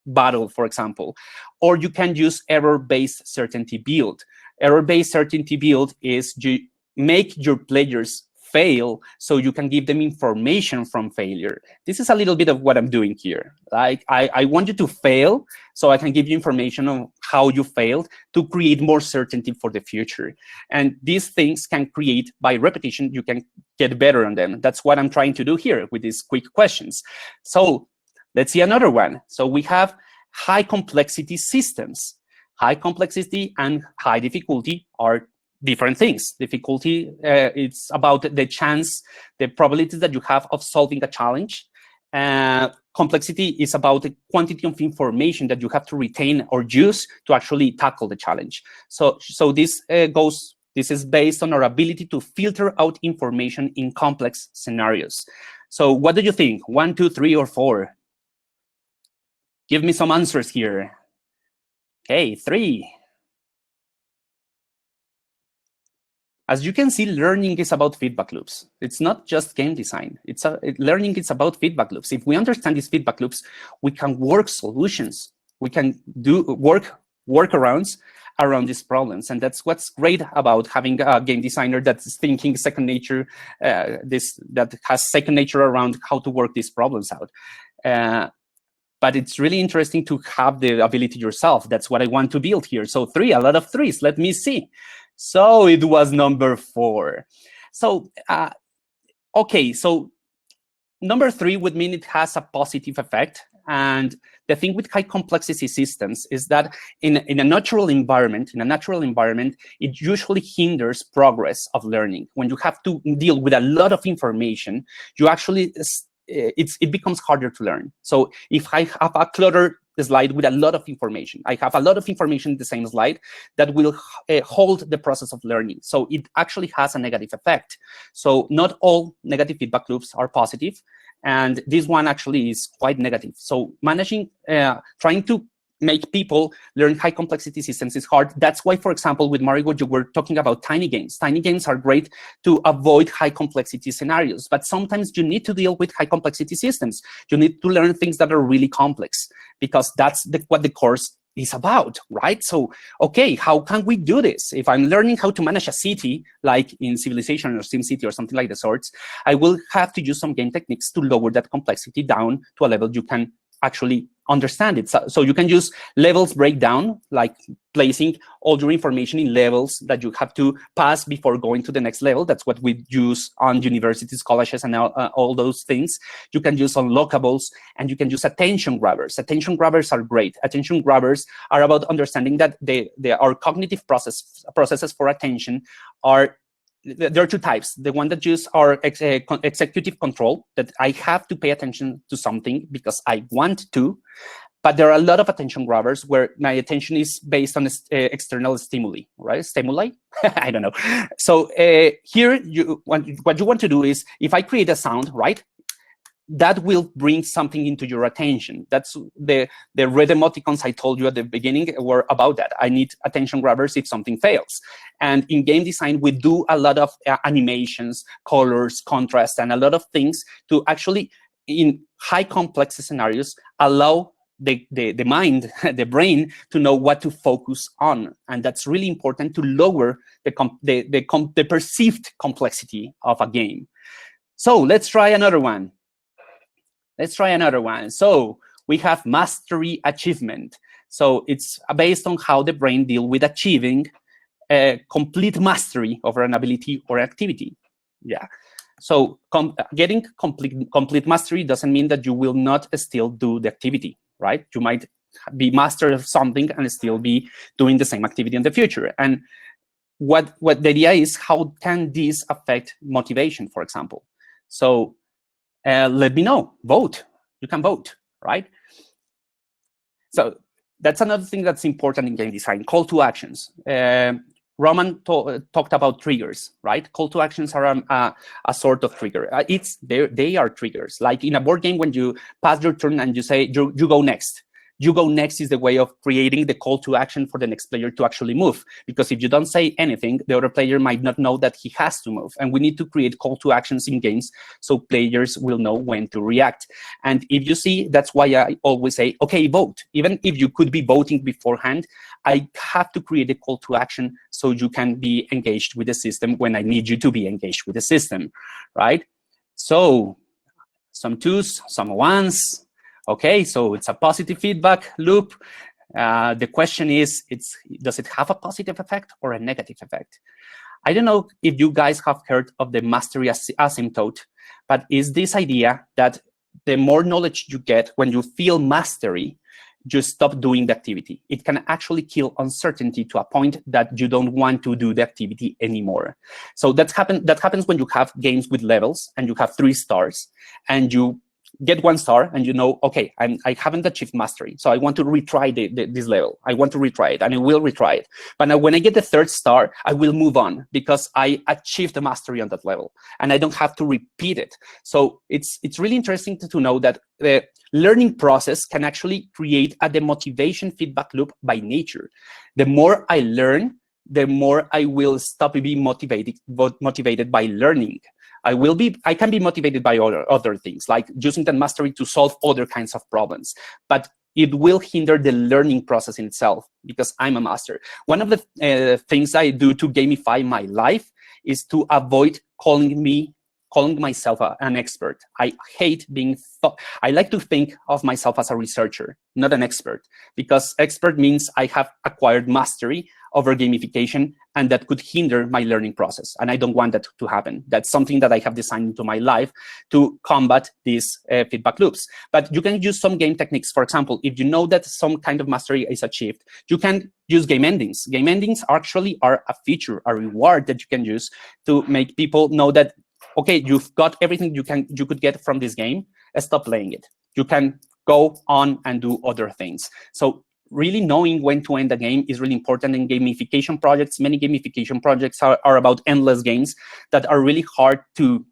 battle, for example. Or you can use error-based certainty build. Error-based certainty build is you make your players fail so you can give them information from failure. This is a little bit of what I'm doing here. Like I want you to fail so I can give you information on how you failed to create more certainty for the future. And these things can create, by repetition, you can get better on them. That's what I'm trying to do here with these quick questions. So let's see another one. So we have high complexity systems. High complexity and high difficulty are different things. Difficulty, it's about the chance, the probabilities that you have of solving a challenge. complexity is about the quantity of information that you have to retain or use to actually tackle the challenge. So this is based on our ability to filter out information in complex scenarios. So what do you think? 1, 2, 3, or 4? Give me some answers here. Okay, 3. As you can see, learning is about feedback loops. It's not just game design. Learning is about feedback loops. If we understand these feedback loops, we can work solutions. We can do workarounds around these problems. And that's what's great about having a game designer that's thinking second nature, that has second nature around how to work these problems out. But it's really interesting to have the ability yourself. That's what I want to build here. So 3, a lot of 3s. Let me see. So it was number 4. So, okay, so number 3 would mean it has a positive effect. And the thing with high complexity systems is that in a natural environment, it usually hinders progress of learning. When you have to deal with a lot of information, you actually, it becomes harder to learn. So if I have a cluttered slide with a lot of information, I have a lot of information in the same slide, that will hold the process of learning. So it actually has a negative effect. So not all negative feedback loops are positive. And this one actually is quite negative. So managing, trying to make people learn high complexity systems is hard. That's why, for example, with Mario, you were talking about tiny games. Tiny games are great to avoid high complexity scenarios, but sometimes you need to deal with high complexity systems. You need to learn things that are really complex, because that's what the course is about, right? So, okay, how can we do this? If I'm learning how to manage a city, like in Civilization or SimCity or something like the sorts, I will have to use some game techniques to lower that complexity down to a level you can actually understand it. So you can use levels breakdown, like placing all your information in levels that you have to pass before going to the next level. That's what we use on universities, colleges, and all those things. You can use unlockables, and you can use attention grabbers. Attention grabbers are great. Attention grabbers are about understanding that our cognitive processes for attention are, there are 2 types. The one that use our executive control, that I have to pay attention to something because I want to. But there are a lot of attention grabbers where my attention is based on external stimuli, right? Stimuli? I don't know. So here, what you want to do is, if I create a sound, right, that will bring something into your attention. That's the red emoticons I told you at the beginning were about that. I need attention grabbers if something fails. And in game design, we do a lot of animations, colors, contrast, and a lot of things to actually, in high complex scenarios, allow the mind, the brain, to know what to focus on. And that's really important to lower the perceived complexity of a game. So let's try another one. So we have mastery achievement. So it's based on how the brain deals with achieving complete mastery over an ability or activity. Yeah. So getting complete mastery doesn't mean that you will not still do the activity, right? You might be master of something and still be doing the same activity in the future. And what the idea is, how can this affect motivation, for example? So let me know. Vote. You can vote, right? So that's another thing that's important in game design, call to actions. Roman talked about triggers, right? Call to actions are a sort of trigger. They are triggers. Like in a board game, when you pass your turn and you say, you go next. You go next is the way of creating the call to action for the next player to actually move. Because if you don't say anything, the other player might not know that he has to move. And we need to create call to actions in games so players will know when to react. And if you see, that's why I always say, okay, vote. Even if you could be voting beforehand, I have to create a call to action so you can be engaged with the system when I need you to be engaged with the system, right? So some 2s, some 1s. Okay, so it's a positive feedback loop. The question is, does it have a positive effect or a negative effect? I don't know if you guys have heard of the mastery asymptote, but it's this idea that the more knowledge you get, when you feel mastery, you stop doing the activity. It can actually kill uncertainty to a point that you don't want to do the activity anymore. So that happens when you have games with levels and you have 3 stars and you get 1 star and you know, okay, I haven't achieved mastery, so I want to retry this level. I want to retry it, and I will retry it. But now when I get the 3rd star, I will move on because I achieved the mastery on that level, and I don't have to repeat it. So it's really interesting to know that the learning process can actually create a demotivation feedback loop by nature. The more I learn, the more I will stop being motivated by learning. I can be motivated by other things, like using that mastery to solve other kinds of problems, but it will hinder the learning process in itself because I'm a master. One of the things I do to gamify my life is to avoid calling myself an expert. I hate being I like to think of myself as a researcher, not an expert, because expert means I have acquired mastery over gamification, and that could hinder my learning process. And I don't want that to happen. That's something that I have designed into my life to combat these feedback loops. But you can use some game techniques. For example, if you know that some kind of mastery is achieved, you can use game endings. Game endings actually are a feature, a reward that you can use to make people know that, okay, you've got everything you could get from this game. Stop playing it. You can go on and do other things. So really knowing when to end the game is really important in gamification projects. Many gamification projects are about endless games that are really hard to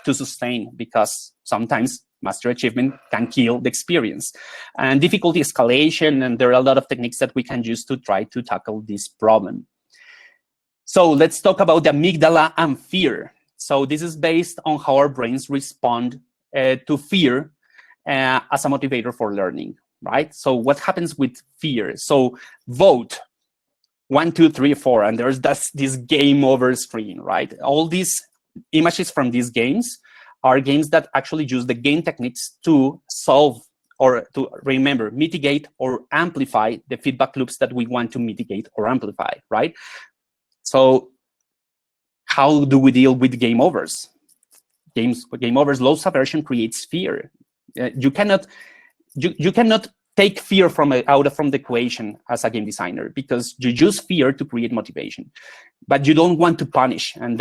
sustain because sometimes master achievement can kill the experience. And difficulty escalation, and there are a lot of techniques that we can use to try to tackle this problem. So let's talk about the amygdala and fear. So this is based on how our brains respond to fear as a motivator for learning, right? So what happens with fear? So vote 1, 2, 3, 4, and there's this game over screen, right? All these images from these games are games that actually use the game techniques to solve or to remember, mitigate or amplify the feedback loops that we want to mitigate or amplify, right? So how do we deal with game overs? Game overs, low aversion creates fear. You cannot take fear out from the equation as a game designer, because you use fear to create motivation, but you don't want to punish, and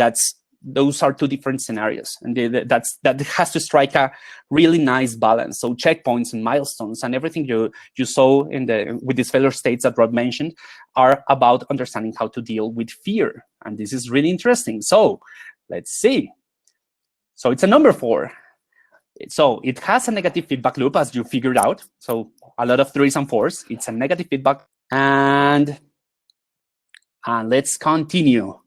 those are 2 different scenarios, and that has to strike a really nice balance. So checkpoints and milestones and everything you saw with these failure states that Rob mentioned are about understanding how to deal with fear, and this is really interesting. So let's see. So it's a number 4. So it has a negative feedback loop, as you figured out. So a lot of 3s and 4s. It's a negative feedback. And let's continue.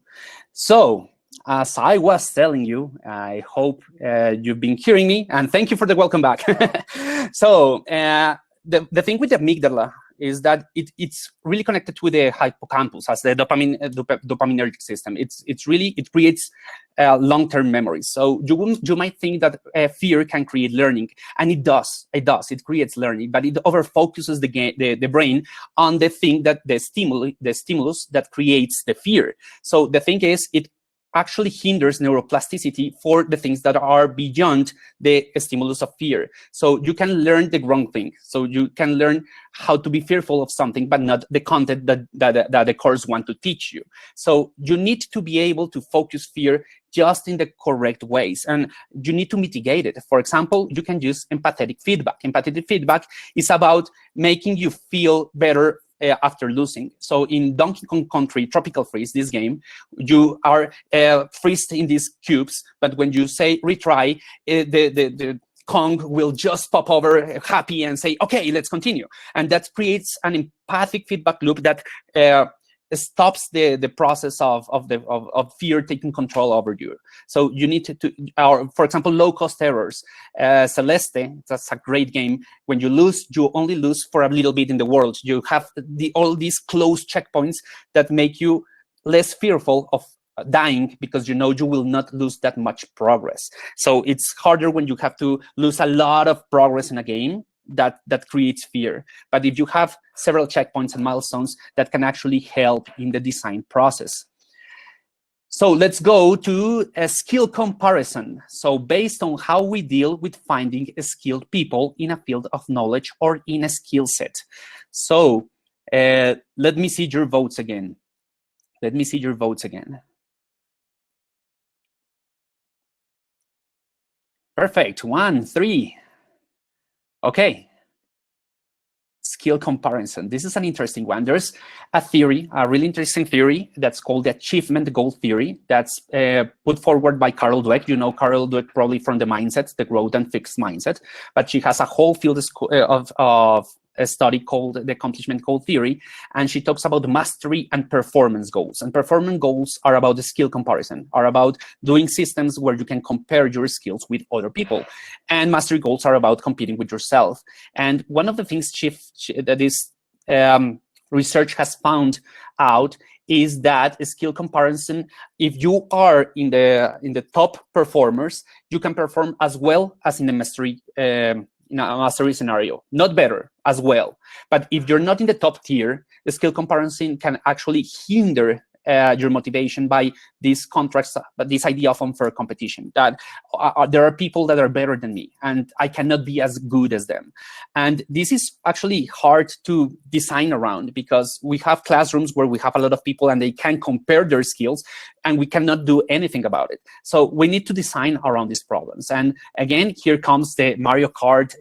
So as I was telling you, I hope you've been hearing me, and thank you for the welcome back. So the thing with the amygdala is that it's really connected to the hippocampus as the dopaminergic system. It creates long-term memories. So you might think that fear can create learning, and it does. It creates learning, but it overfocuses the brain on the thing that the stimulus that creates the fear. So the thing is, it actually hinders neuroplasticity for the things that are beyond the stimulus of fear. So you can learn the wrong thing. So you can learn how to be fearful of something, but not the content that the course want to teach you. So you need to be able to focus fear just in the correct ways, and you need to mitigate it. For example, you can use empathetic feedback. Empathetic feedback is about making you feel better after losing. So in Donkey Kong Country Tropical Freeze, this game, you are freezed in these cubes, but when you say retry, the Kong will just pop over happy and say, okay, let's continue. And that creates an empathic feedback loop that stops the process of fear taking control over you. So you need for example, low-cost errors. Celeste, that's a great game. When you lose, you only lose for a little bit in the world. You have all these close checkpoints that make you less fearful of dying, because you know you will not lose that much progress. So it's harder when you have to lose a lot of progress in a game. That creates fear. But if you have several checkpoints and milestones, that can actually help in the design process. So let's go to a skill comparison. So based on how we deal with finding skilled people in a field of knowledge or in a skill set. So let me see your votes again. Let me see your votes again. Perfect. 1, 3. Okay. Skill comparison. This is an interesting one. There's a theory, a really interesting theory that's called the achievement goal theory that's put forward by Carol Dweck. You know Carol Dweck probably from the mindset, the growth and fixed mindset, but she has a whole field of a study called the accomplishment goal theory, and she talks about mastery and performance goals. And performance goals are about the skill comparison, are about doing systems where you can compare your skills with other people. And mastery goals are about competing with yourself. And one of the things that this research has found out is that a skill comparison, if you are in the top performers, you can perform as well as in a mastery scenario, not better, as well. But if you're not in the top tier, the skill comparison can actually hinder your motivation by these contracts, but this idea of unfair competition, that there are people that are better than me and I cannot be as good as them. And this is actually hard to design around, because we have classrooms where we have a lot of people and they can compare their skills and we cannot do anything about it. So we need to design around these problems. And again, here comes the Mario Kart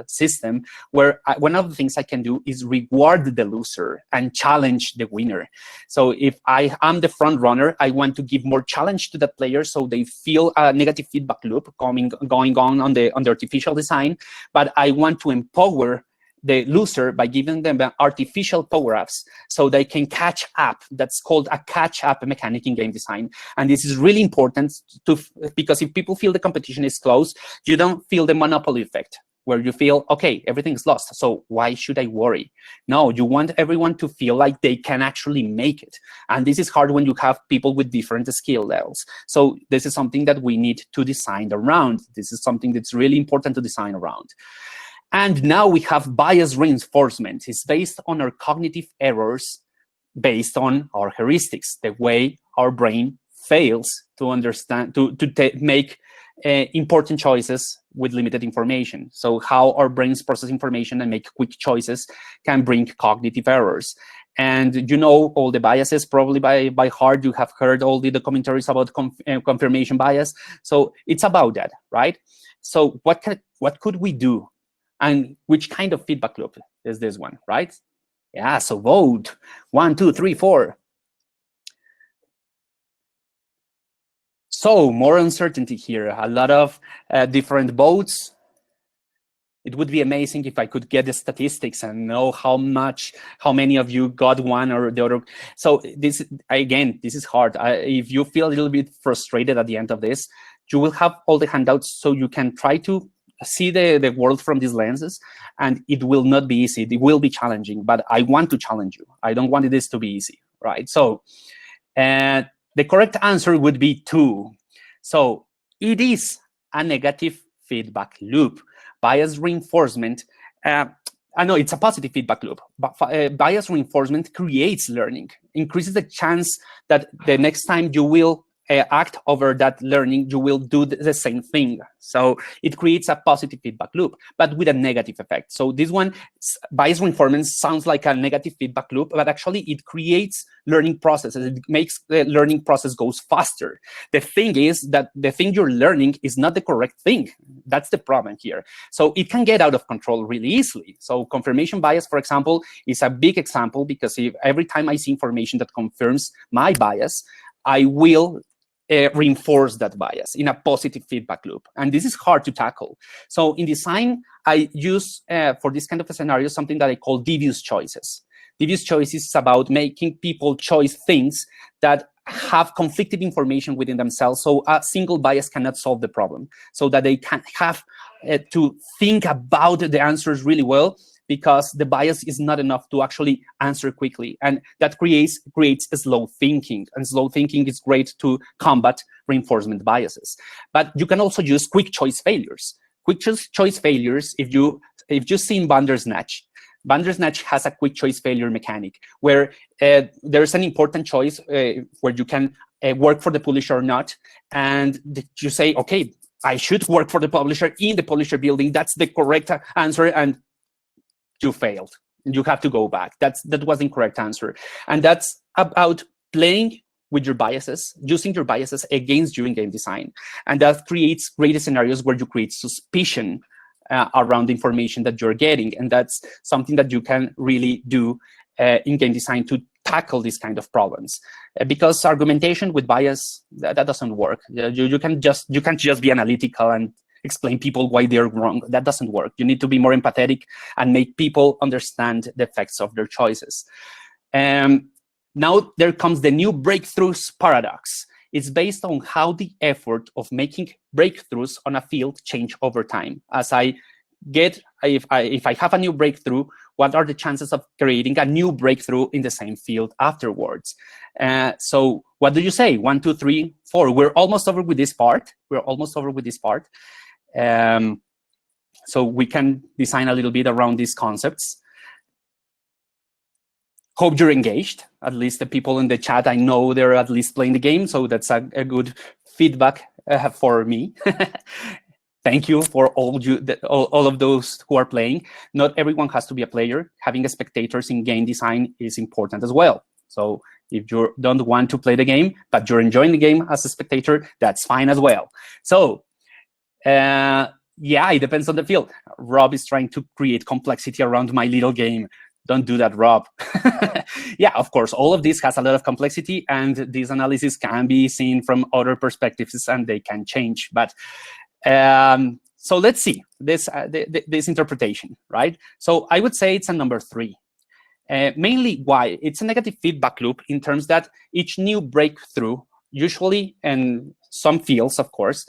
system, where one of the things I can do is reward the loser and challenge the winner. So if I am the front runner, I want to give more challenge to that player so they feel a negative feedback loop going on the artificial design, but I want to empower the loser by giving them artificial power-ups so they can catch up. That's called a catch-up mechanic in game design. And this is really important because if people feel the competition is close, you don't feel the monopoly effect, where you feel, okay, everything's lost, so why should I worry? No, you want everyone to feel like they can actually make it. And this is hard when you have people with different skill levels. So this is something that we need to design around. This is something that's really important to design around. And now we have bias reinforcement. It's based on our cognitive errors, based on our heuristics, the way our brain fails to understand, to make important choices with limited information. So how our brains process information and make quick choices can bring cognitive errors. And you know all the biases probably by heart. You have heard all the commentaries about confirmation bias. So it's about that, right? So what could we do? And which kind of feedback loop is this one, right? Yeah, so vote. 1, 2, 3, 4. So more uncertainty here, a lot of different votes. It would be amazing if I could get the statistics and know how many of you got one or the other. So this is hard. If you feel a little bit frustrated at the end of this, you will have all the handouts so you can try to see the world from these lenses, and it will not be easy. It will be challenging, but I want to challenge you. I don't want this to be easy, right? So, the correct answer would be 2. So it is a negative feedback loop. Bias reinforcement, I know it's a positive feedback loop, but bias reinforcement creates learning, increases the chance that the next time you will act over that learning, you will do the same thing. So it creates a positive feedback loop, but with a negative effect. So this one, bias reinforcement, sounds like a negative feedback loop, but actually it creates learning processes. It makes the learning process goes faster. The thing is that the thing you're learning is not the correct thing. That's the problem here. So it can get out of control really easily. So confirmation bias, for example, is a big example, because if every time I see information that confirms my bias, I will reinforce that bias in a positive feedback loop. And this is hard to tackle. So in design, I use, for this kind of a scenario, something that I call devious choices. Devious choices is about making people choose things that have conflicting information within themselves, so a single bias cannot solve the problem, so that they can have to think about the answers really well, because the bias is not enough to actually answer quickly. And that creates slow thinking. And slow thinking is great to combat reinforcement biases. But you can also use quick choice failures. Quick choice failures, if you've seen Bandersnatch, Bandersnatch has a quick choice failure mechanic where there's an important choice where you can work for the publisher or not. And you say, okay, I should work for the publisher in the publisher building. That's the correct answer. And you failed. You have to go back. That was the incorrect answer. And that's about playing with your biases, using your biases against you in game design. And that creates great scenarios where you create suspicion around the information that you're getting. And that's something that you can really do in game design to tackle these kind of problems. Because argumentation with bias, that doesn't work. You can't just be analytical and explain people why they're wrong. That doesn't work. You need to be more empathetic and make people understand the effects of their choices. Now there comes the new breakthroughs paradox. It's based on how the effort of making breakthroughs on a field change over time. As if I have a new breakthrough, what are the chances of creating a new breakthrough in the same field afterwards? So what do you say? 1, 2, 3, 4. We're almost over with this part. So we can design a little bit around these concepts. Hope you're engaged. At least the people in the chat, I know they're at least playing the game. So that's a good feedback for me. Thank you for all of those who are playing. Not everyone has to be a player. Having spectators in game design is important as well. So if you don't want to play the game, but you're enjoying the game as a spectator, that's fine as well. So yeah, it depends on the field. Rob is trying to create complexity around my little game. Don't do that, Rob. Yeah, of course, all of this has a lot of complexity, and this analysis can be seen from other perspectives, and they can change. But so let's see this interpretation, right? So I would say it's a number 3. Mainly why? It's a negative feedback loop in terms that each new breakthrough, usually in some fields, of course,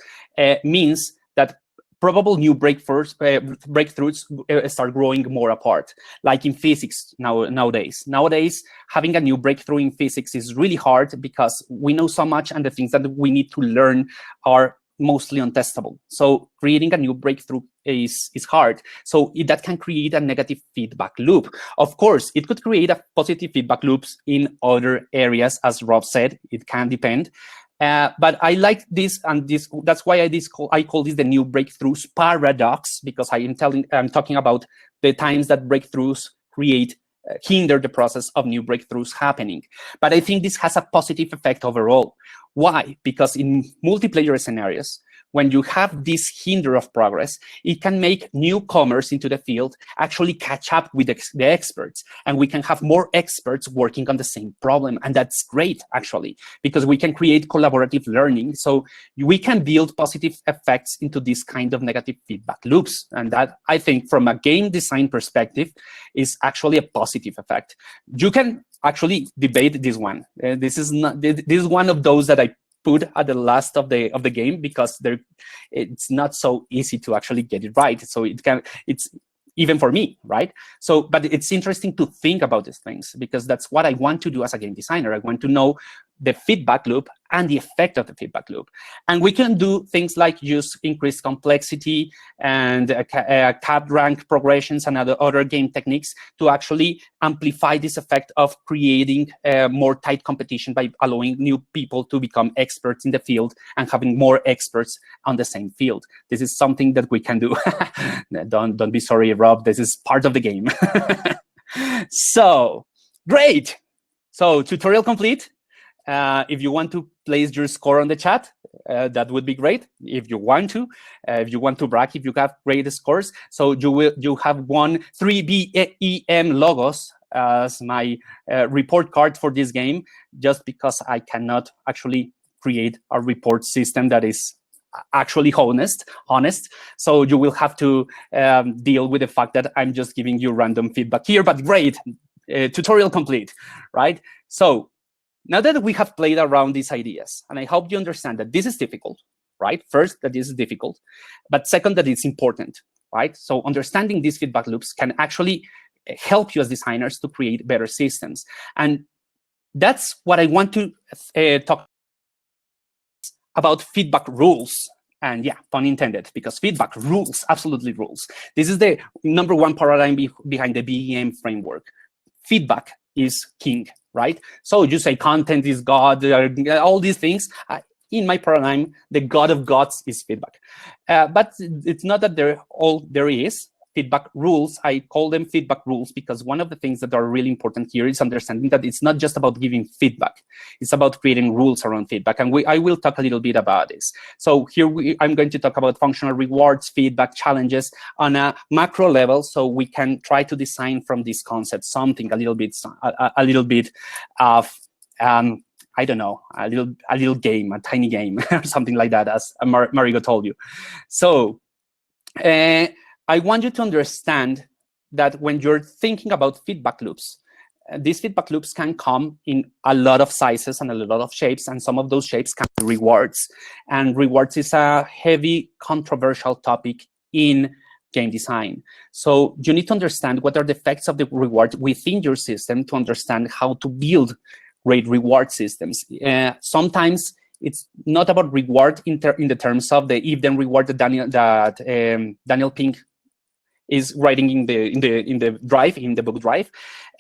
means that probable new breakthroughs start growing more apart, like in physics nowadays. Nowadays, having a new breakthrough in physics is really hard because we know so much, and the things that we need to learn are mostly untestable. So creating a new breakthrough is hard. So that can create a negative feedback loop. Of course, it could create a positive feedback loops in other areas, as Rob said. It can depend. But I like this, and that's why I call this the new breakthroughs paradox, because I'm talking about the times that breakthroughs hinder the process of new breakthroughs happening. But I think this has a positive effect overall. Why? Because in multiplayer scenarios, when you have this hinder of progress, it can make newcomers into the field actually catch up with the experts. And we can have more experts working on the same problem. And that's great, actually, because we can create collaborative learning. So we can build positive effects into this kind of negative feedback loops. And that, I think, from a game design perspective, is actually a positive effect. You can actually debate this one. This is one of those that I put at the last of the game, because it's not so easy to actually get it right. So it's even for me, right? So, but it's interesting to think about these things, because that's what I want to do as a game designer. I want to know the feedback loop and the effect of the feedback loop. And we can do things like use increased complexity and cap rank progressions and other game techniques to actually amplify this effect of creating more tight competition by allowing new people to become experts in the field and having more experts on the same field. This is something that we can do. Don't be sorry, Rob. This is part of the game. So, great. So, tutorial complete. If you want to place your score on the chat, that would be great. If you want to brag, if you have great scores, so you have won 3 BEM logos as my report card for this game, just because I cannot actually create a report system that is actually honest. So you will have to deal with the fact that I'm just giving you random feedback here. But great, tutorial complete, right? So now that we have played around these ideas, and I hope you understand that this is difficult, right? First, that this is difficult, but second, that it's important, right? So understanding these feedback loops can actually help you as designers to create better systems. And that's what I want to talk about: feedback rules. And yeah, pun intended, because feedback rules, absolutely rules. This is the #1 paradigm behind the BEM framework. Feedback is king. Right? So you say content is God, all these things. In my paradigm, the God of gods is feedback. But it's not that there is. feedback rules. I call them feedback rules because one of the things that are really important here is understanding that it's not just about giving feedback. It's about creating rules around feedback. And I will talk a little bit about this. So here I'm going to talk about functional rewards, feedback, challenges on a macro level, so we can try to design from this concept something a little bit of I don't know, a little game, a tiny game, or something like that, as Marigo told you. So I want you to understand that when you're thinking about feedback loops, these feedback loops can come in a lot of sizes and a lot of shapes, and some of those shapes can be rewards. And rewards is a heavy, controversial topic in game design. So you need to understand what are the effects of the reward within your system to understand how to build great reward systems. Sometimes it's not about reward in the terms of the if-then reward that Daniel Pink is writing in the book Drive.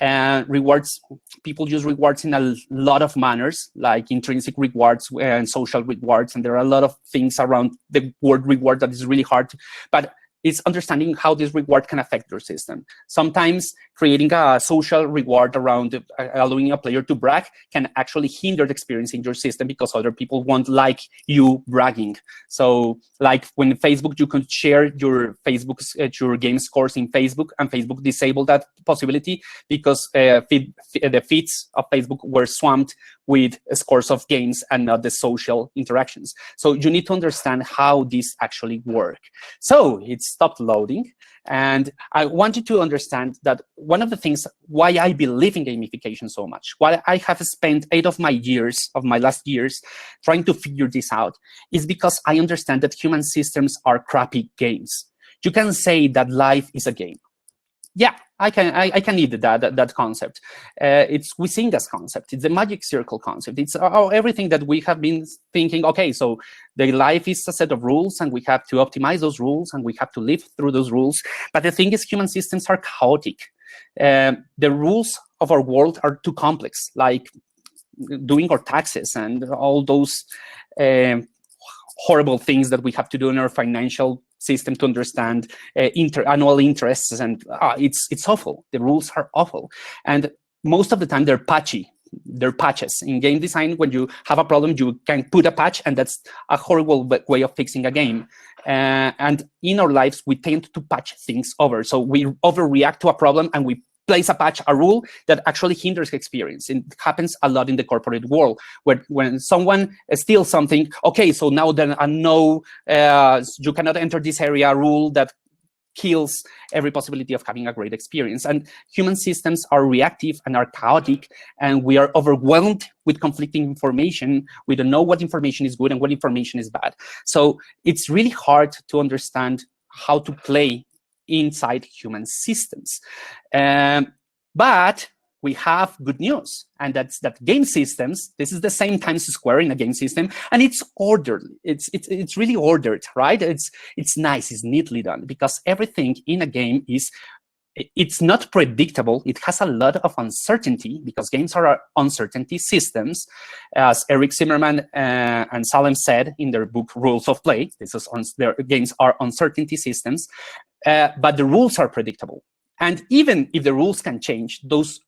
Rewards, people use rewards in a lot of manners, like intrinsic rewards and social rewards, and there are a lot of things around the word reward that is really hard. But it's understanding how this reward can affect your system. Sometimes creating a social reward around allowing a player to brag can actually hinder the experience in your system because other people won't like you bragging. So like when Facebook, you can share your your game scores in Facebook, and Facebook disabled that possibility because the feeds of Facebook were swamped with scores of games and not the social interactions. So you need to understand how these actually work. So it stopped loading. And I want you to understand that one of the things why I believe in gamification so much, why I have spent 8 of my last years trying to figure this out, is because I understand that human systems are crappy games. You can say that life is a game. Yeah, I can need that concept. It's Huizinga's concept. It's the magic circle concept. It's everything that we have been thinking. Okay, so the life is a set of rules, and we have to optimize those rules, and we have to live through those rules. But the thing is, human systems are chaotic. The rules of our world are too complex, like doing our taxes and all those horrible things that we have to do in our financial system to understand annual interests, and it's awful. The rules are awful, and most of the time they're patchy. They're patches. In game design, when you have a problem, you can put a patch, and that's a horrible way of fixing a game. And in our lives, we tend to patch things over. So we overreact to a problem, and we place a patch, a rule that actually hinders experience. It happens a lot in the corporate world, where when someone steals something, okay, so now then you cannot enter this area rule that kills every possibility of having a great experience. And human systems are reactive and are chaotic, and we are overwhelmed with conflicting information. We don't know what information is good and what information is bad. So it's really hard to understand how to play inside human systems. But we have good news, and that's that game systems, this is the same times square in a game system, and it's orderly. It's really ordered, right? It's nice, it's neatly done, because everything in a game it's not predictable. It has a lot of uncertainty, because games are uncertainty systems. As Eric Zimmerman and Salem said in their book, Rules of Play, their games are uncertainty systems, but the rules are predictable. And even if the rules can change, those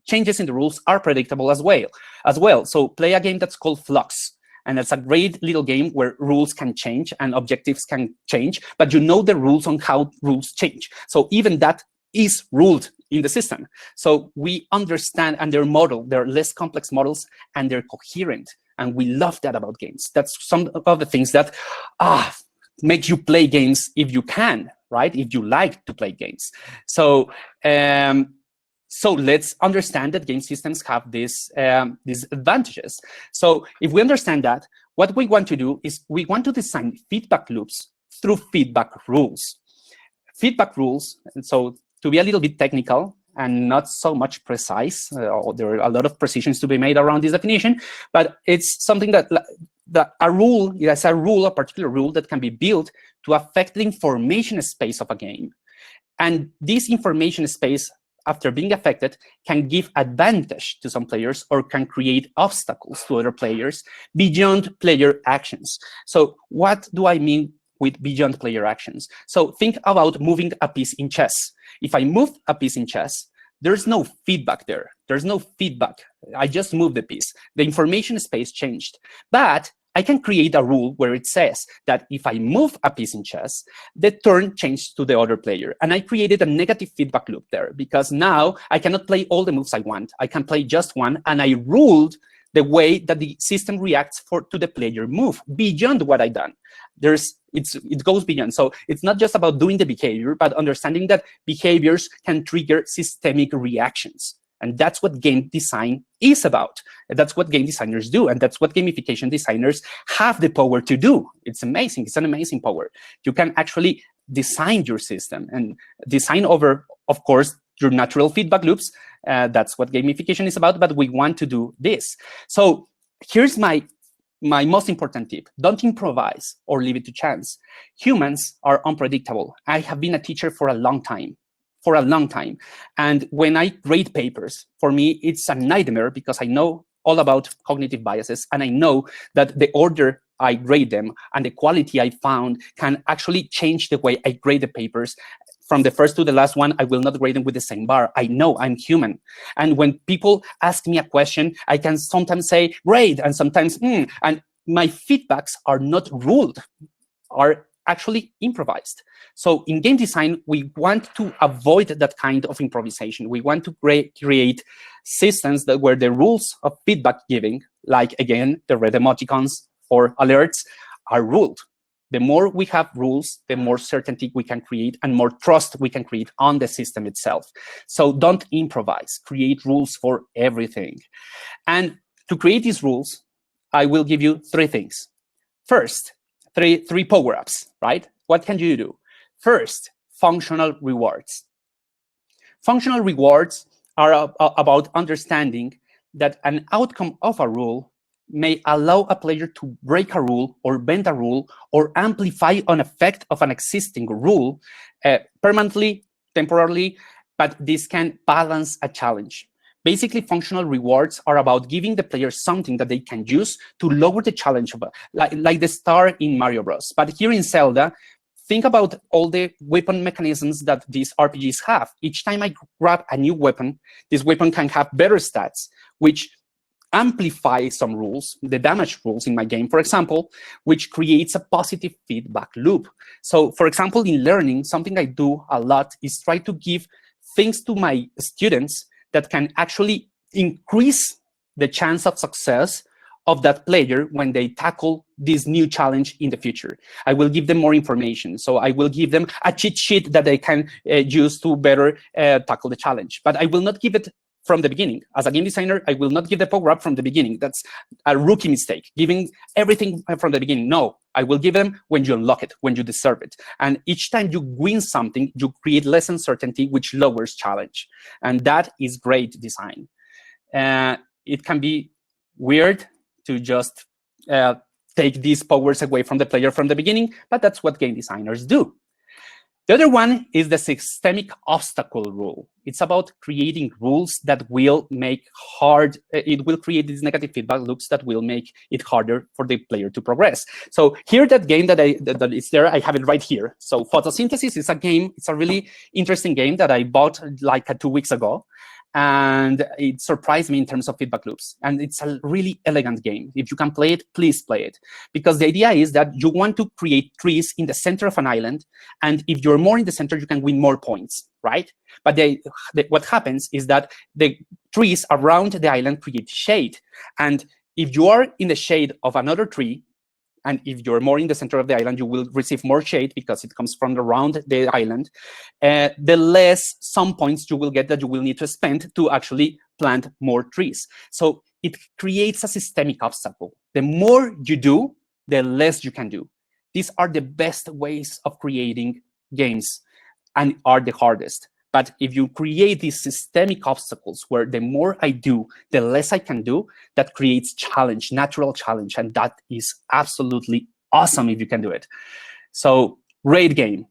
changes in the rules are predictable as well. So play a game that's called Flux. And it's a great little game where rules can change and objectives can change, but you know the rules on how rules change. So even that is ruled in the system. So we understand, and they're less complex models, and they're coherent. And we love that about games. That's some of the things that make you play games if you can, right? If you like to play games. So let's understand that game systems have these advantages. So if we understand that, what we want to do is we want to design feedback loops through feedback rules. Feedback rules, and so to be a little bit technical and not so much precise, there are a lot of precisions to be made around this definition, but it's something that a particular rule that can be built to affect the information space of a game. And this information space, after being affected, can give advantage to some players or can create obstacles to other players beyond player actions. So what do I mean with beyond player actions. So think about moving a piece in chess. If I move a piece in chess, there's no feedback there. There's no feedback. I just moved the piece. The information space changed. But I can create a rule where it says that if I move a piece in chess, the turn changed to the other player. And I created a negative feedback loop there, because now I cannot play all the moves I want. I can play just one, and I ruled the way that the system reacts to the player move beyond what I done. It goes beyond. So it's not just about doing the behavior, but understanding that behaviors can trigger systemic reactions. And that's what game design is about. That's what game designers do. And that's what gamification designers have the power to do. It's amazing. It's an amazing power. You can actually design your system and design over, of course, your natural feedback loops. That's what gamification is about, but we want to do this. So here's my most important tip. Don't improvise or leave it to chance. Humans are unpredictable. I have been a teacher for a long time. And when I grade papers, for me, it's a nightmare because I know all about cognitive biases, and I know that the order I grade them and the quality I found can actually change the way I grade the papers. From the first to the last one, I will not grade them with the same bar. I know I'm human. And when people ask me a question, I can sometimes say, great, and sometimes, and my feedbacks are not ruled, are actually improvised. So in game design, we want to avoid that kind of improvisation. We want to create systems where the rules of feedback giving, like, again, the red emoticons or alerts, are ruled. The more we have rules, the more certainty we can create and more trust we can create on the system itself. So don't improvise. Create rules for everything. And to create these rules, I will give you three things. First, three power-ups, right? What can you do? First, functional rewards. Functional rewards are about understanding that an outcome of a rule may allow a player to break a rule or bend a rule or amplify an effect of an existing rule permanently, temporarily, but this can balance a challenge. Basically, functional rewards are about giving the player something that they can use to lower the challenge, like the star in Mario Bros. But here in Zelda, think about all the weapon mechanisms that these RPGs have. Each time I grab a new weapon, this weapon can have better stats, which amplify some rules, the damage rules in my game, for example, which creates a positive feedback loop. So, for example, in learning, something I do a lot is try to give things to my students that can actually increase the chance of success of that player when they tackle this new challenge in the future. I will give them more information. So I will give them a cheat sheet that they can use to better tackle the challenge. But I will not give it from the beginning. As a game designer, I will not give the power up from the beginning. That's a rookie mistake, giving everything from the beginning. No, I will give them when you unlock it, when you deserve it. And each time you win something, you create less uncertainty, which lowers challenge. And that is great design. It can be weird to just take these powers away from the player from the beginning, but that's what game designers do. The other one is the systemic obstacle rule. It's about creating rules that will make it will create these negative feedback loops that will make it harder for the player to progress. So here, that game that is there, I have it right here. So Photosynthesis is a game, it's a really interesting game that I bought like 2 weeks ago. And it surprised me in terms of feedback loops. And it's a really elegant game. If you can play it, please play it. Because the idea is that you want to create trees in the center of an island. And if you're more in the center, you can win more points, right? But what happens is that the trees around the island create shade. And if you are in the shade of another tree, and if you're more in the center of the island, you will receive more shade because it comes from around the island. The less some points you will get that you will need to spend to actually plant more trees. So it creates a systemic obstacle. The more you do, the less you can do. These are the best ways of creating games and are the hardest. But if you create these systemic obstacles where the more I do, the less I can do, that creates challenge, natural challenge. And that is absolutely awesome if you can do it. So great game.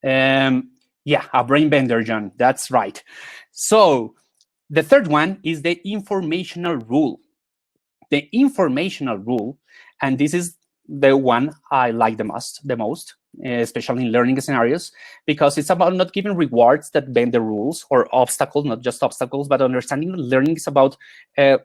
Yeah, a brain bender, John. That's right. So the third one is the informational rule. The informational rule, and this is the one I like the most, especially in learning scenarios, because it's about not giving rewards that bend the rules or obstacles, not just obstacles, but understanding learning is about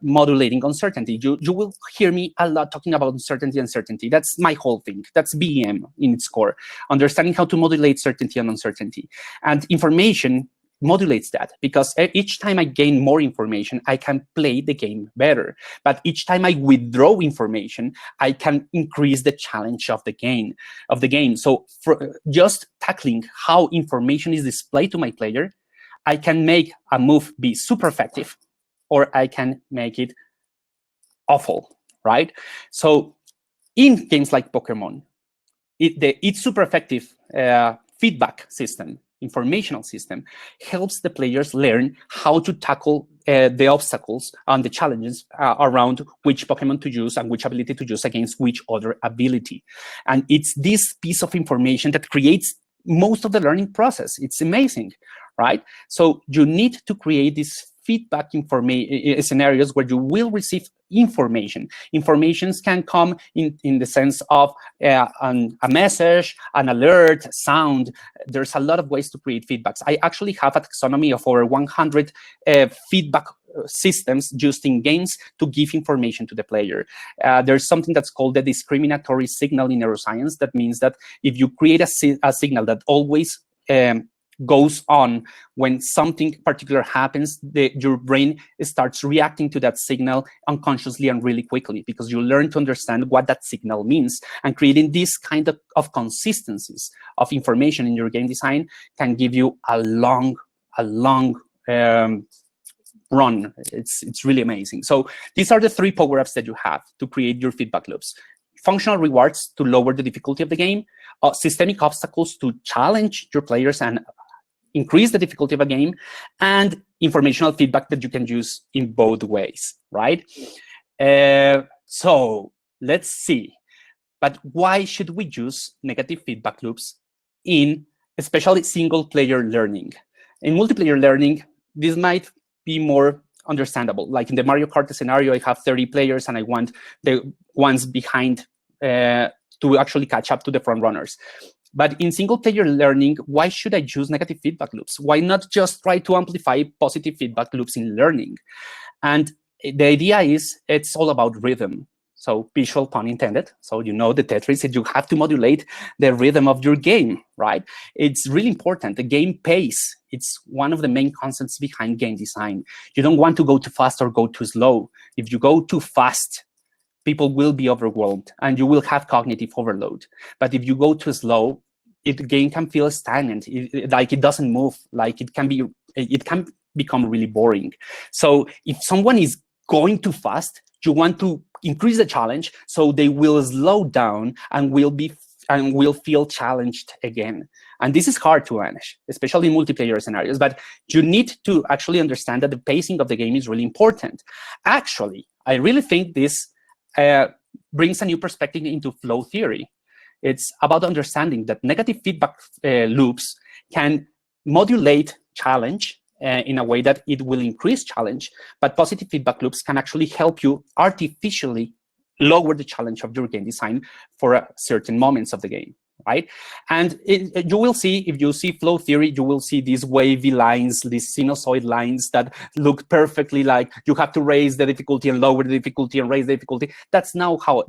modulating uncertainty. You will hear me a lot talking about uncertainty. That's my whole thing. That's BEM in its core, understanding how to modulate certainty and uncertainty. And information modulates that, because each time I gain more information, I can play the game better. But each time I withdraw information, I can increase the challenge of the game. So for just tackling how information is displayed to my player, I can make a move be super effective, or I can make it awful, right? So in games like Pokemon, it's super effective feedback system, informational system, helps the players learn how to tackle the obstacles and the challenges around which Pokemon to use and which ability to use against which other ability. And it's this piece of information that creates most of the learning process. It's amazing, right? So you need to create this feedback scenarios where you will receive information. Informations can come in the sense of a message, an alert, sound. There's a lot of ways to create feedbacks. I actually have a taxonomy of over 100 feedback systems used in games to give information to the player. There's something that's called the discriminatory signal in neuroscience. That means that if you create a signal that always goes on when something particular happens, your brain starts reacting to that signal unconsciously and really quickly, because you learn to understand what that signal means. And creating this kind of consistencies of information in your game design can give you a long run. It's really amazing. So these are the 3 power-ups that you have to create your feedback loops. Functional rewards to lower the difficulty of the game, systemic obstacles to challenge your players and increase the difficulty of a game, and informational feedback that you can use in both ways, right? So let's see. But why should we use negative feedback loops in especially single-player learning? In multiplayer learning, this might be more understandable. Like in the Mario Kart scenario, I have 30 players and I want the ones behind to actually catch up to the front runners. But in single-player learning, why should I use negative feedback loops? Why not just try to amplify positive feedback loops in learning? And the idea is it's all about rhythm. So visual pun intended. So you know the Tetris, that you have to modulate the rhythm of your game, right? It's really important. The game pace, it's one of the main concepts behind game design. You don't want to go too fast or go too slow. If you go too fast, people will be overwhelmed and you will have cognitive overload. But if you go too slow, the game can feel stagnant, like it doesn't move, like it can become really boring. So if someone is going too fast, you want to increase the challenge so they will slow down and will feel challenged again. And this is hard to manage, especially in multiplayer scenarios. But you need to actually understand that the pacing of the game is really important. Actually, I really think this brings a new perspective into flow theory. It's about understanding that negative feedback loops can modulate challenge in a way that it will increase challenge, but positive feedback loops can actually help you artificially lower the challenge of your game design for certain moments of the game, right? And you will see, if you see flow theory, you will see these wavy lines, these sinusoid lines that look perfectly like you have to raise the difficulty and lower the difficulty and raise the difficulty. That's not how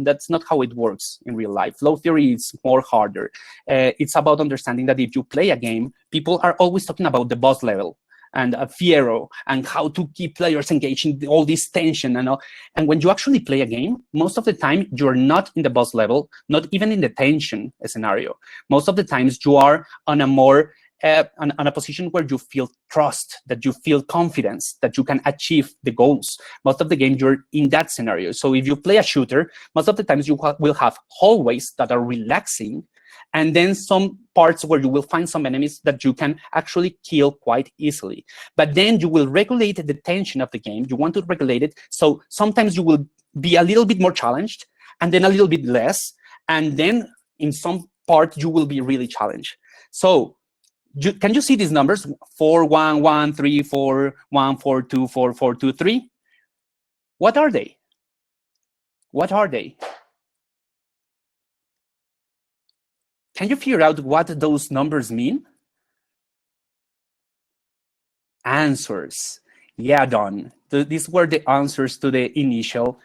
it works in real life. Flow theory is more harder. It's about understanding that if you play a game, people are always talking about the boss level and Fiero, and how to keep players engaged in all this tension and all. And when you actually play a game, most of the time you're not in the boss level, not even in the tension scenario. Most of the times you are on a more on a position where you feel trust, that you feel confidence, that you can achieve the goals. Most of the game you're in that scenario. So if you play a shooter, most of the times you will have hallways that are relaxing, and then some parts where you will find some enemies that you can actually kill quite easily. But then you will regulate the tension of the game. You want to regulate it. So sometimes you will be a little bit more challenged, and then a little bit less. And then in some part, you will be really challenged. So can you see these numbers? 4, 1, 1, 3, 4, 1, 4, 2, 4, 4, 2, 3. What are they? What are they? Can you figure out what those numbers mean? Answers. Yeah, Don. These were the answers to the initial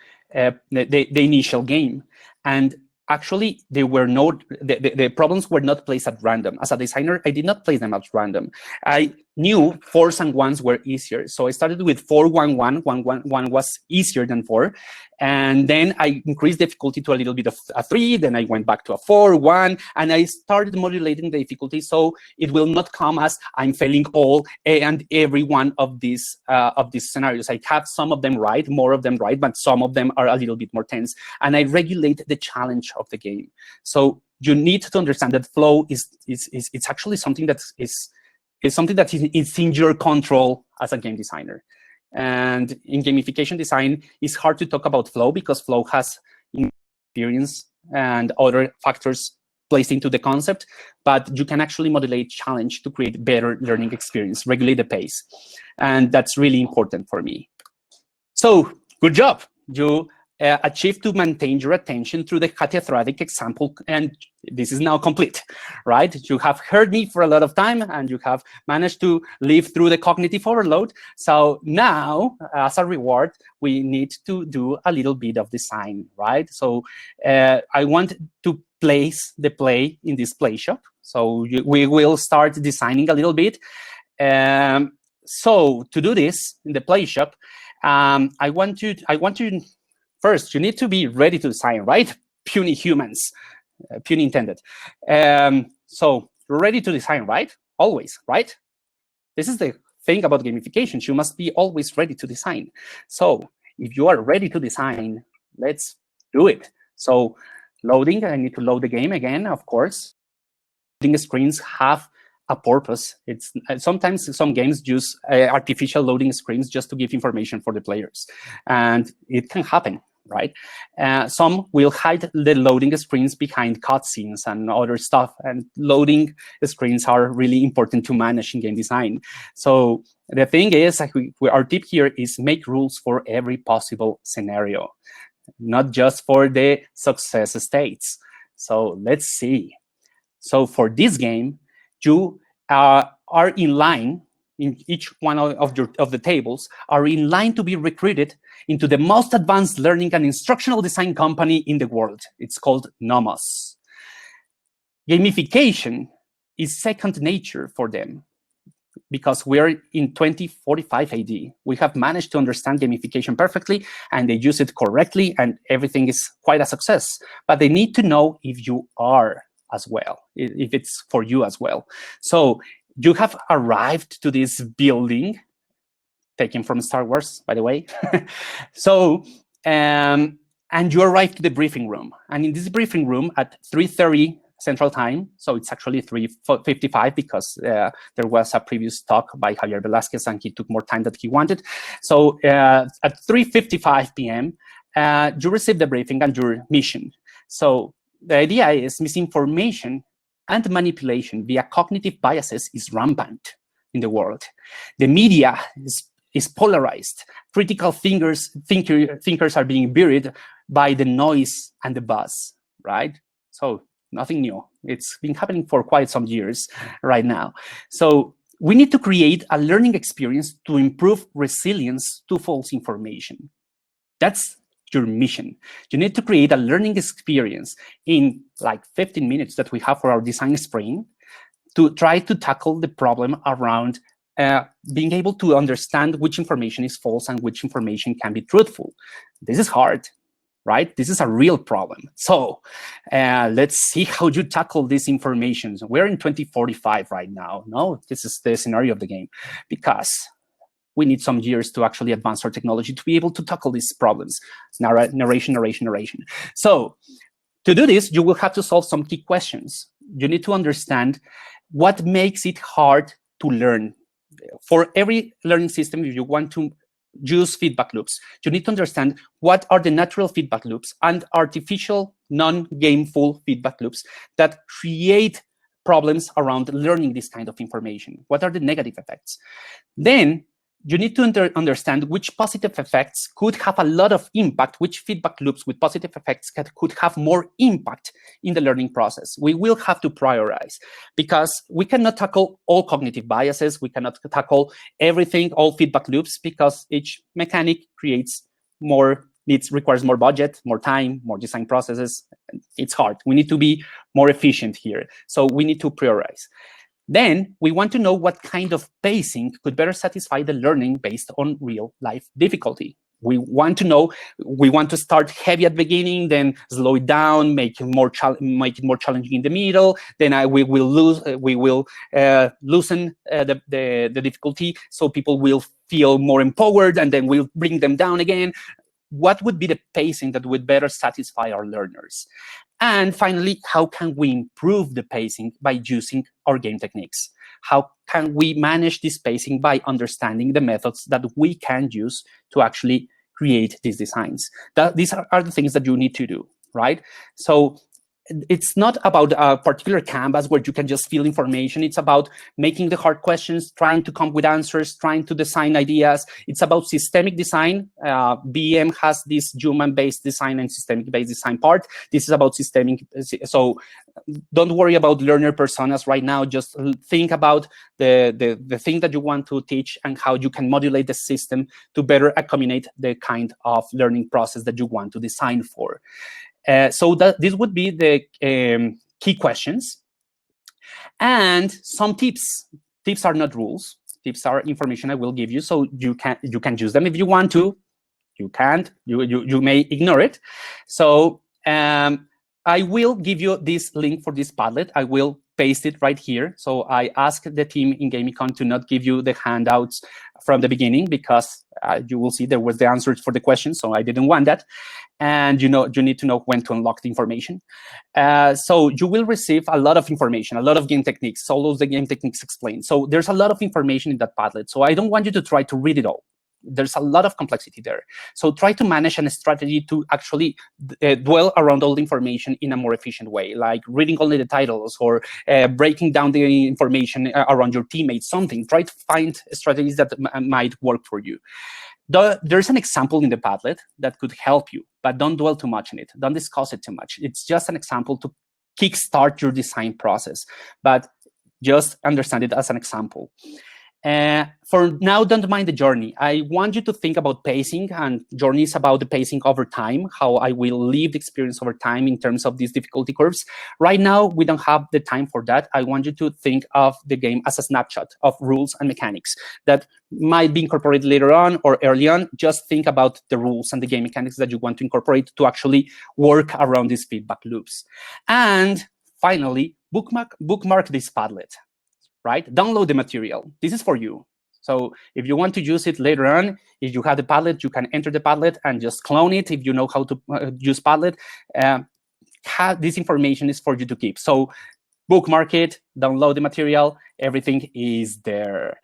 initial game. And actually, they were not, the problems were not placed at random. As a designer, I did not place them at random. I knew 4s and 1s were easier. So I started with 4, 1, 1. 1, 1, 1 was easier than 4. And then I increased difficulty to a little bit of a 3. Then I went back to a 4, 1. And I started modulating the difficulty so it will not come as I'm failing all and every one of these scenarios. I have some of them right, more of them right, but some of them are a little bit more tense. And I regulate the challenge of the game. So you need to understand that flow it's actually something that is something that is in your control as a game designer. And in gamification design, it's hard to talk about flow because flow has experience and other factors placed into the concept, but you can actually modulate challenge to create better learning experience, regulate the pace. And that's really important for me. So good job. You achieved to maintain your attention through the cathedratic example, and this is now complete, right? You have heard me for a lot of time, and you have managed to live through the cognitive overload. So now, as a reward, we need to do a little bit of design, right? So I want to place the play in this play shop. So we will start designing a little bit. So to do this in the play shop, I want you. First, you need to be ready to design, right? Puny humans, puny intended. So you're ready to design, right? Always, right? This is the thing about gamification. You must be always ready to design. So if you are ready to design, let's do it. So loading, I need to load the game again, of course. Loading screens have a purpose. It's sometimes some games use artificial loading screens just to give information for the players, and it can happen, right? Some will hide the loading screens behind cutscenes and other stuff, and loading screens are really important to manage in game design. So the thing is, our tip here is make rules for every possible scenario, not just for the success states. So let's see. So for this game, you are in line, in each one of the tables, are in line to be recruited into the most advanced learning and instructional design company in the world. It's called Nomos. Gamification is second nature for them because we're in 2045 AD. We have managed to understand gamification perfectly, and they use it correctly, and everything is quite a success. But they need to know if you are as well, if it's for you as well. So you have arrived to this building, taken from Star Wars, by the way. So, and you arrived to the briefing room. And in this briefing room at 3:30 Central Time, so it's actually 3:55 because there was a previous talk by Javier Velasquez and he took more time than he wanted. So at 3:55 p.m., you receive the briefing and your mission. So the idea is misinformation and manipulation via cognitive biases is rampant in the world. The media is polarized. Critical thinkers are being buried by the noise and the buzz, right? So nothing new. It's been happening for quite some years right now. So we need to create a learning experience to improve resilience to false information. That's your mission. You need to create a learning experience in like 15 minutes that we have for our design sprint to try to tackle the problem around being able to understand which information is false and which information can be truthful. This is hard, right? This is a real problem. So let's see how you tackle this information. So we're in 2045 right now. No, this is the scenario of the game because we need some years to actually advance our technology to be able to tackle these problems. Narration. So to do this, you will have to solve some key questions. You need to understand what makes it hard to learn. For every learning system, if you want to use feedback loops, you need to understand what are the natural feedback loops and artificial, non-gameful feedback loops that create problems around learning this kind of information. What are the negative effects? Then you need to understand which positive effects could have a lot of impact, which feedback loops with positive effects could have more impact in the learning process. We will have to prioritize because we cannot tackle all cognitive biases. We cannot tackle everything, all feedback loops, because each mechanic requires more budget, more time, more design processes. It's hard. We need to be more efficient here. So we need to prioritize. Then we want to know what kind of pacing could better satisfy the learning based on real life difficulty. We want to start heavy at the beginning, then slow it down, make it more challenging in the middle. Then we will loosen the difficulty, so people will feel more empowered, and then we'll bring them down again. What would be the pacing that would better satisfy our learners? And finally, how can we improve the pacing by using our game techniques? How can we manage this pacing by understanding the methods that we can use to actually create these designs? These are the things that you need to do, right? So it's not about a particular canvas where you can just fill information. It's about making the hard questions, trying to come up with answers, trying to design ideas. It's about systemic design. BM has this human-based design and systemic-based design part. This is about systemic. So don't worry about learner personas right now. Just think about the thing that you want to teach and how you can modulate the system to better accommodate the kind of learning process that you want to design for. So this would be the key questions. And some tips. Tips are not rules. Tips are information I will give you, so you can use them if you want to. You can't. You may ignore it. So I will give you this link for this Padlet. I will paste it right here. So I asked the team in GamiCon to not give you the handouts from the beginning, because you will see there was the answers for the questions, so I didn't want that. And you need to know when to unlock the information. So you will receive a lot of information, a lot of game techniques, all of the game techniques explained. So there's a lot of information in that Padlet. So I don't want you to try to read it all. There's a lot of complexity there. So try to manage a strategy to actually dwell around all the information in a more efficient way, like reading only the titles or breaking down the information around your teammates, something. Try to find strategies that might work for you. There's an example in the Padlet that could help you, but don't dwell too much on it. Don't discuss it too much. It's just an example to kickstart your design process, but just understand it as an example. For now, don't mind the journey. I want you to think about pacing, and journey is about the pacing over time, how I will live the experience over time in terms of these difficulty curves. Right now, we don't have the time for that. I want you to think of the game as a snapshot of rules and mechanics that might be incorporated later on or early on. Just think about the rules and the game mechanics that you want to incorporate to actually work around these feedback loops. And finally, bookmark this Padlet. Right? Download the material. This is for you. So if you want to use it later on, if you have the Padlet, you can enter the Padlet and just clone it. If you know how to use Padlet, this information is for you to keep. So bookmark it, download the material, everything is there.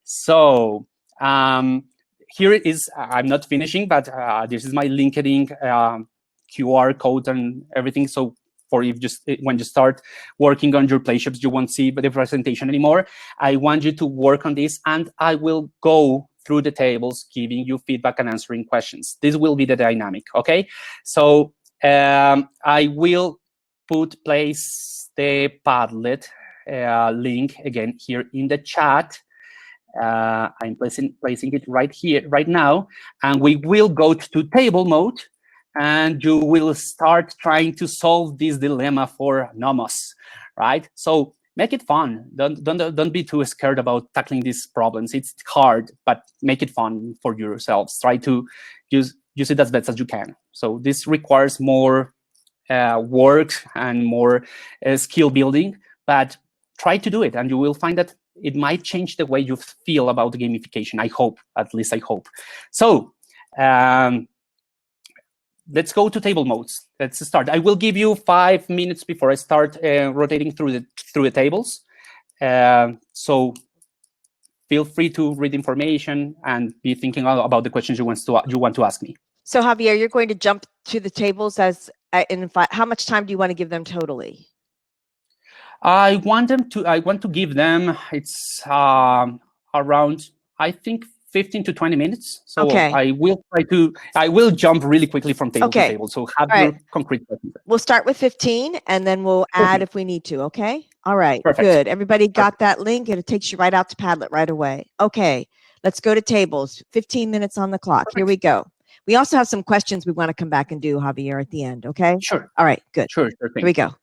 So here it is. I'm not finishing, but this is my LinkedIn QR code and everything. So for when you start working on your playships, you won't see the presentation anymore. I want you to work on this, and I will go through the tables, giving you feedback and answering questions. This will be the dynamic, okay? So I will place the Padlet link again here in the chat. I'm placing it right here, right now, and we will go to table mode. And you will start trying to solve this dilemma for Nomos, right? So make it fun. Don't be too scared about tackling these problems. It's hard, but make it fun for yourselves. Try to use it as best as you can. So this requires more work and more skill building, but try to do it, and you will find that it might change the way you feel about the gamification. I hope, at least I hope. So. Let's go to table modes. Let's start. I will give you 5 minutes before I start rotating through the tables. So feel free to read information and be thinking about the questions you want to ask me. So Javier, you're going to jump to the tables how much time do you want to give them totally? I want to give them, it's around, I think, 15 to 20 minutes. So Okay. I will jump really quickly from table to table. So have your concrete questions. We'll start with 15 and then we'll add if we need to. Okay. All right. Perfect. Good. Everybody got that link and it takes you right out to Padlet right away. Okay. Let's go to tables. 15 minutes on the clock. Perfect. Here we go. We also have some questions we want to come back and do, Javier, at the end. Okay. Sure. All right. Good. Sure. Here we go.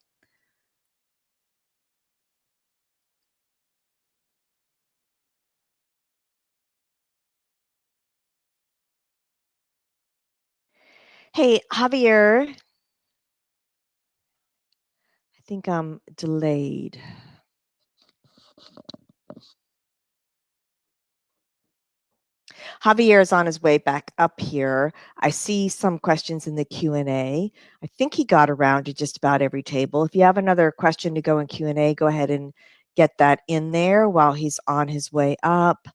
Hey, Javier. I think I'm delayed. Javier is on his way back up here. I see some questions in the Q&A. I think he got around to just about every table. If you have another question to go in Q&A, go ahead and get that in there while he's on his way up.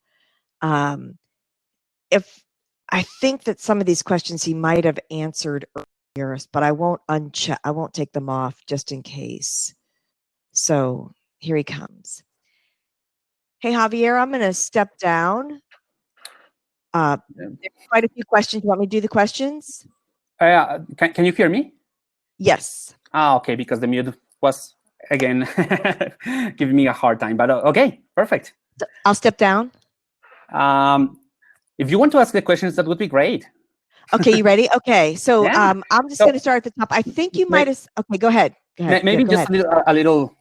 If I think that some of these questions he might have answered earlier, but I won't take them off just in case. So here he comes. Hey, Javier, I'm going to step down. There's quite a few questions. You want me to do the questions? Can you hear me? Yes. Okay, because the mute was, again, giving me a hard time. But okay, perfect. I'll step down. If you want to ask the questions, that would be great. Okay, you ready? Okay, so yeah. I'm just going to start at the top. I think you might have. Okay, go ahead. Maybe just a little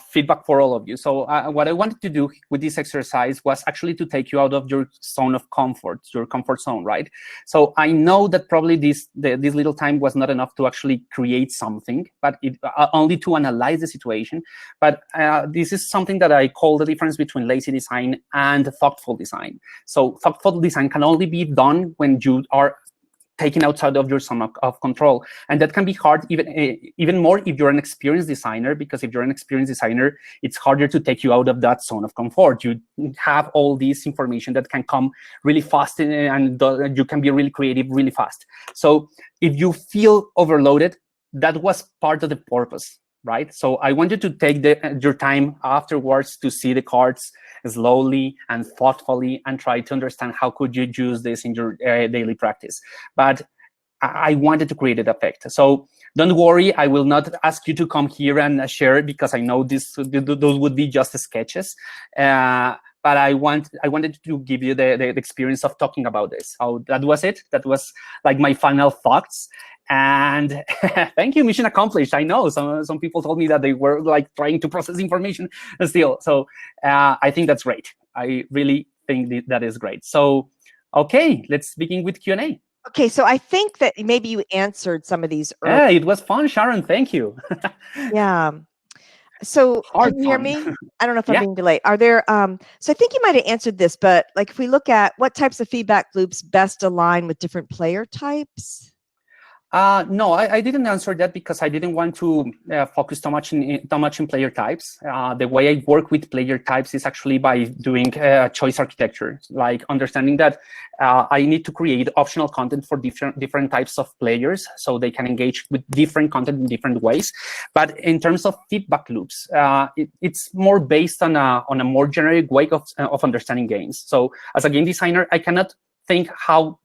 feedback for all of you. So what I wanted to do with this exercise was actually to take you out of your zone of comfort, your comfort zone, right? So I know that probably this little time was not enough to actually create something, but only to analyze the situation. But this is something that I call the difference between lazy design and thoughtful design. So thoughtful design can only be done when you are taken outside of your zone of control. And that can be hard even more if you're an experienced designer, because if you're an experienced designer, it's harder to take you out of that zone of comfort. You have all this information that can come really fast and you can be really creative really fast. So if you feel overloaded, that was part of the purpose, right? So I want you to take your time afterwards to see the cards slowly and thoughtfully and try to understand how could you use this in your daily practice. But I wanted to create that effect. So don't worry, I will not ask you to come here and share it, because I know those would be just sketches. But I wanted to give you the experience of talking about this. So that was it. That was like my final thoughts. And thank you, mission accomplished. I know some people told me that they were like trying to process information still. So I think that's great. I really think that is great. So, okay, let's begin with Q&A. Okay, so I think that maybe you answered some of these earlier. Yeah, it was fun, Sharon. Thank you. Yeah. So can you hear me? I don't know if I'm being delayed. Are there, so I think you might have answered this, but like if we look at what types of feedback loops best align with different player types? No, I didn't answer that because I didn't want to focus too much in player types. The way I work with player types is actually by doing choice architecture, like understanding that I need to create optional content for different types of players so they can engage with different content in different ways. But in terms of feedback loops, it's more based on a more generic way of understanding games. So as a game designer, I cannot think how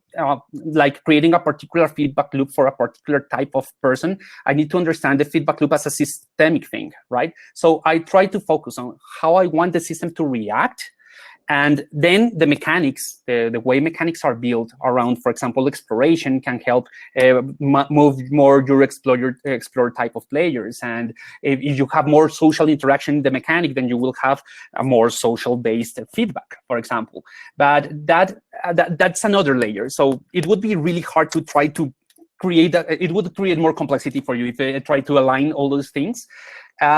like creating a particular feedback loop for a particular type of person. I need to understand the feedback loop as a systemic thing, right? So I try to focus on how I want the system to react. And then the mechanics, the way mechanics are built around, for example, exploration can help move more your explorer type of players. And if you have more social interaction in the mechanic, then you will have a more social-based feedback, for example. But that's another layer. So it would be really hard to try to create that. It would create more complexity for you if I try to align all those things.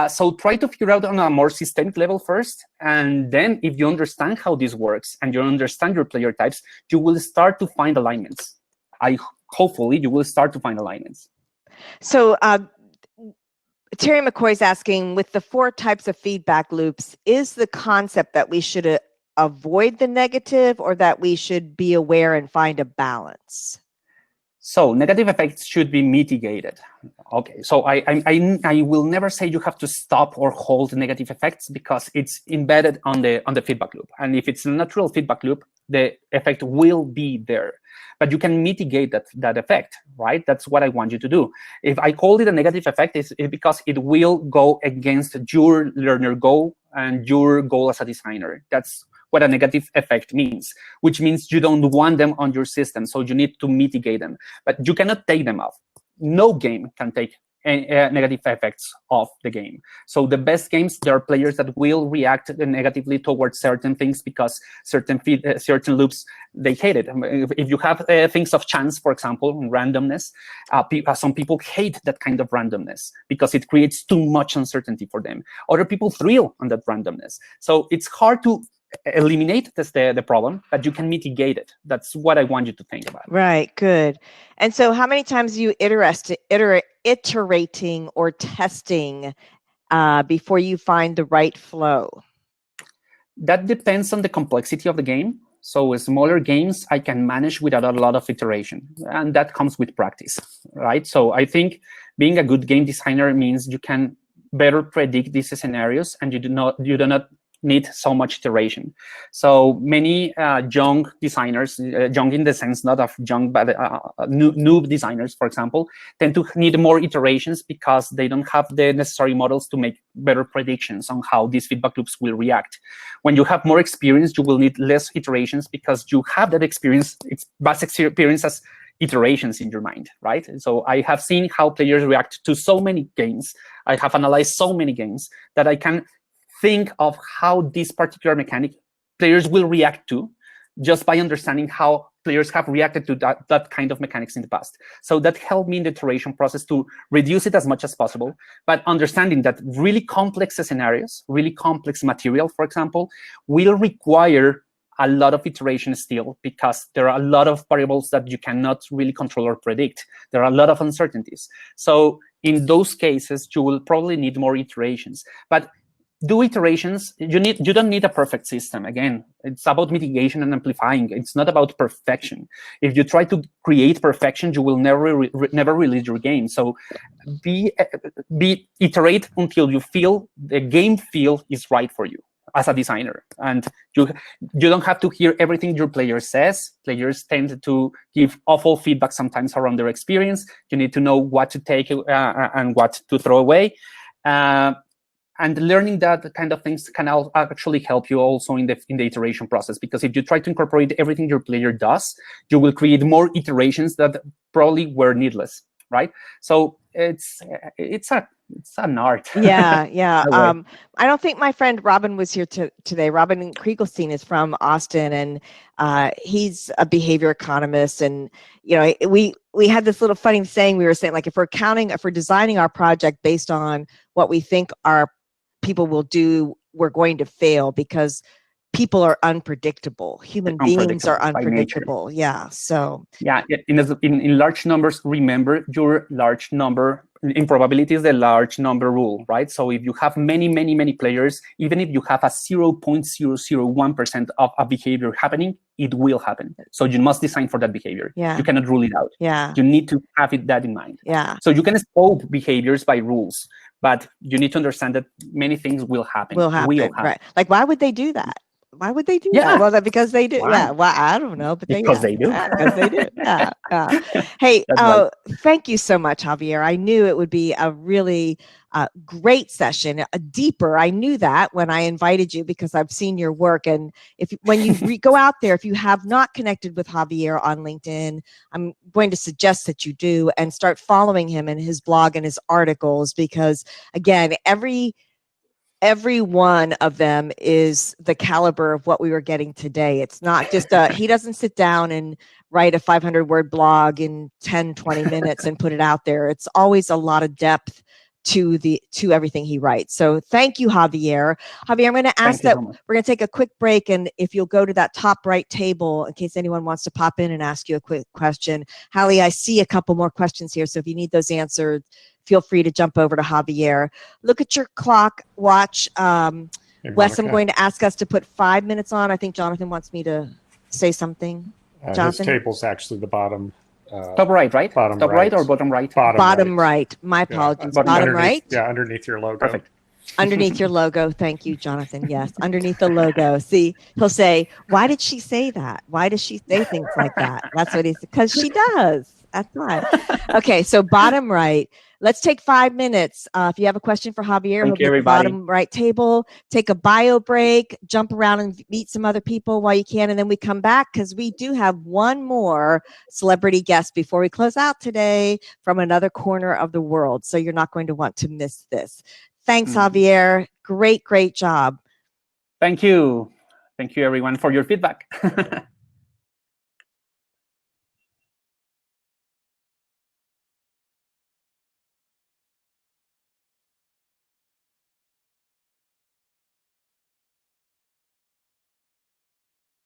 So try to figure out on a more systemic level first, and then if you understand how this works and you understand your player types, you will start to find alignments. Hopefully, you will start to find alignments. So Terry McCoy is asking, with the 4 types of feedback loops, is the concept that we should avoid the negative or that we should be aware and find a balance? So negative effects should be mitigated. Okay, so I will never say you have to stop or hold negative effects because it's embedded on the feedback loop. And if it's a natural feedback loop, the effect will be there. But you can mitigate that effect, right? That's what I want you to do. If I call it a negative effect, it's because it will go against your learner goal and your goal as a designer. That's what a negative effect means, which means you don't want them on your system, so you need to mitigate them. But you cannot take them off. No game can take negative effects of the game. So the best games, there are players that will react negatively towards certain things because certain loops, they hate it. If you have things of chance, for example, randomness, some people hate that kind of randomness because it creates too much uncertainty for them. Other people thrill on that randomness. So it's hard to eliminate the problem, but you can mitigate it. That's what I want you to think about. Right, good. And so how many times are you iterating or testing before you find the right flow? That depends on the complexity of the game. So smaller games I can manage without a lot of iteration, and that comes with practice, right? So I think being a good game designer means you can better predict these scenarios, and you do not need so much iteration. So many young designers, young in the sense not of young, but noob designers, for example, tend to need more iterations because they don't have the necessary models to make better predictions on how these feedback loops will react. When you have more experience, you will need less iterations because you have that experience, it's vast experience as iterations in your mind, right? So I have seen how players react to so many games. I have analyzed so many games that I can think of how this particular mechanic players will react to just by understanding how players have reacted to that kind of mechanics in the past. So that helped me in the iteration process to reduce it as much as possible, but understanding that really complex scenarios, really complex material, for example, will require a lot of iteration still because there are a lot of variables that you cannot really control or predict. There are a lot of uncertainties. So in those cases, you will probably need more iterations. But do iterations. You don't need a perfect system. Again, it's about mitigation and amplifying. It's not about perfection. If you try to create perfection, you will never release your game. So iterate until you feel the game feel is right for you as a designer. And you don't have to hear everything your player says. Players tend to give awful feedback sometimes around their experience. You need to know what to take and what to throw away. And learning that kind of things can actually help you also in the iteration process, because if you try to incorporate everything your player does, you will create more iterations that probably were needless, right? So it's an art. Yeah. I don't think my friend Robin was here today. Robin Kriegelstein is from Austin, and he's a behavior economist. And we had this little funny saying. We were saying, like, if we're designing our project based on what we think our people will do, we're going to fail because people are unpredictable. Human beings are unpredictable. Yeah. So in large numbers, remember your large number in probability is the large number rule, right? So if you have many players, even if you have a 0.001% of a behavior happening, it will happen. So you must design for that behavior. Yeah. You cannot rule it out. Yeah. You need to have that in mind. Yeah. So you can scope behaviors by rules, but you need to understand that many things will happen. Right. Like, why would they do that? Why would they do that? Well, because they do. Why? Yeah. Well, I don't know, but because they do. Because they do. Yeah. Hey, thank you so much, Javier. I knew it would be a really great session, deeper. I knew that when I invited you because I've seen your work. And when you go out there, if you have not connected with Javier on LinkedIn, I'm going to suggest that you do and start following him and his blog and his articles, because again, every one of them is the caliber of what we were getting today. It's not just he doesn't sit down and write a 500-word blog in 10, 20 minutes and put it out there. It's always a lot of depth to everything he writes. So thank you, Javier. Javier, I'm going to ask that we're going to take a quick break, and if you'll go to that top right table in case anyone wants to pop in and ask you a quick question. Hallie, I see a couple more questions here, so if you need those answered, feel free to jump over to Javier. Look at your clock, watch. Wes, I'm going to ask us to put 5 minutes on. I think Jonathan wants me to say something. Jonathan? His table's actually the bottom. Top right, right? Bottom top right or bottom right? Bottom right. My apologies. Bottom right? Yeah, underneath your logo. Perfect. Underneath your logo. Thank you, Jonathan. Yes, underneath the logo. See, he'll say, why did she say that? Why does she say things like that? That's what he's, because she does. That's why. Okay, so bottom right. Let's take 5 minutes. If you have a question for Javier, he'll Thank be you, at the everybody. bottom right table. Take a bio break, jump around and meet some other people while you can, and then we come back because we do have one more celebrity guest before we close out today from another corner of the world. So you're not going to want to miss this. Thanks, Javier. Great, great job. Thank you. Thank you, everyone, for your feedback.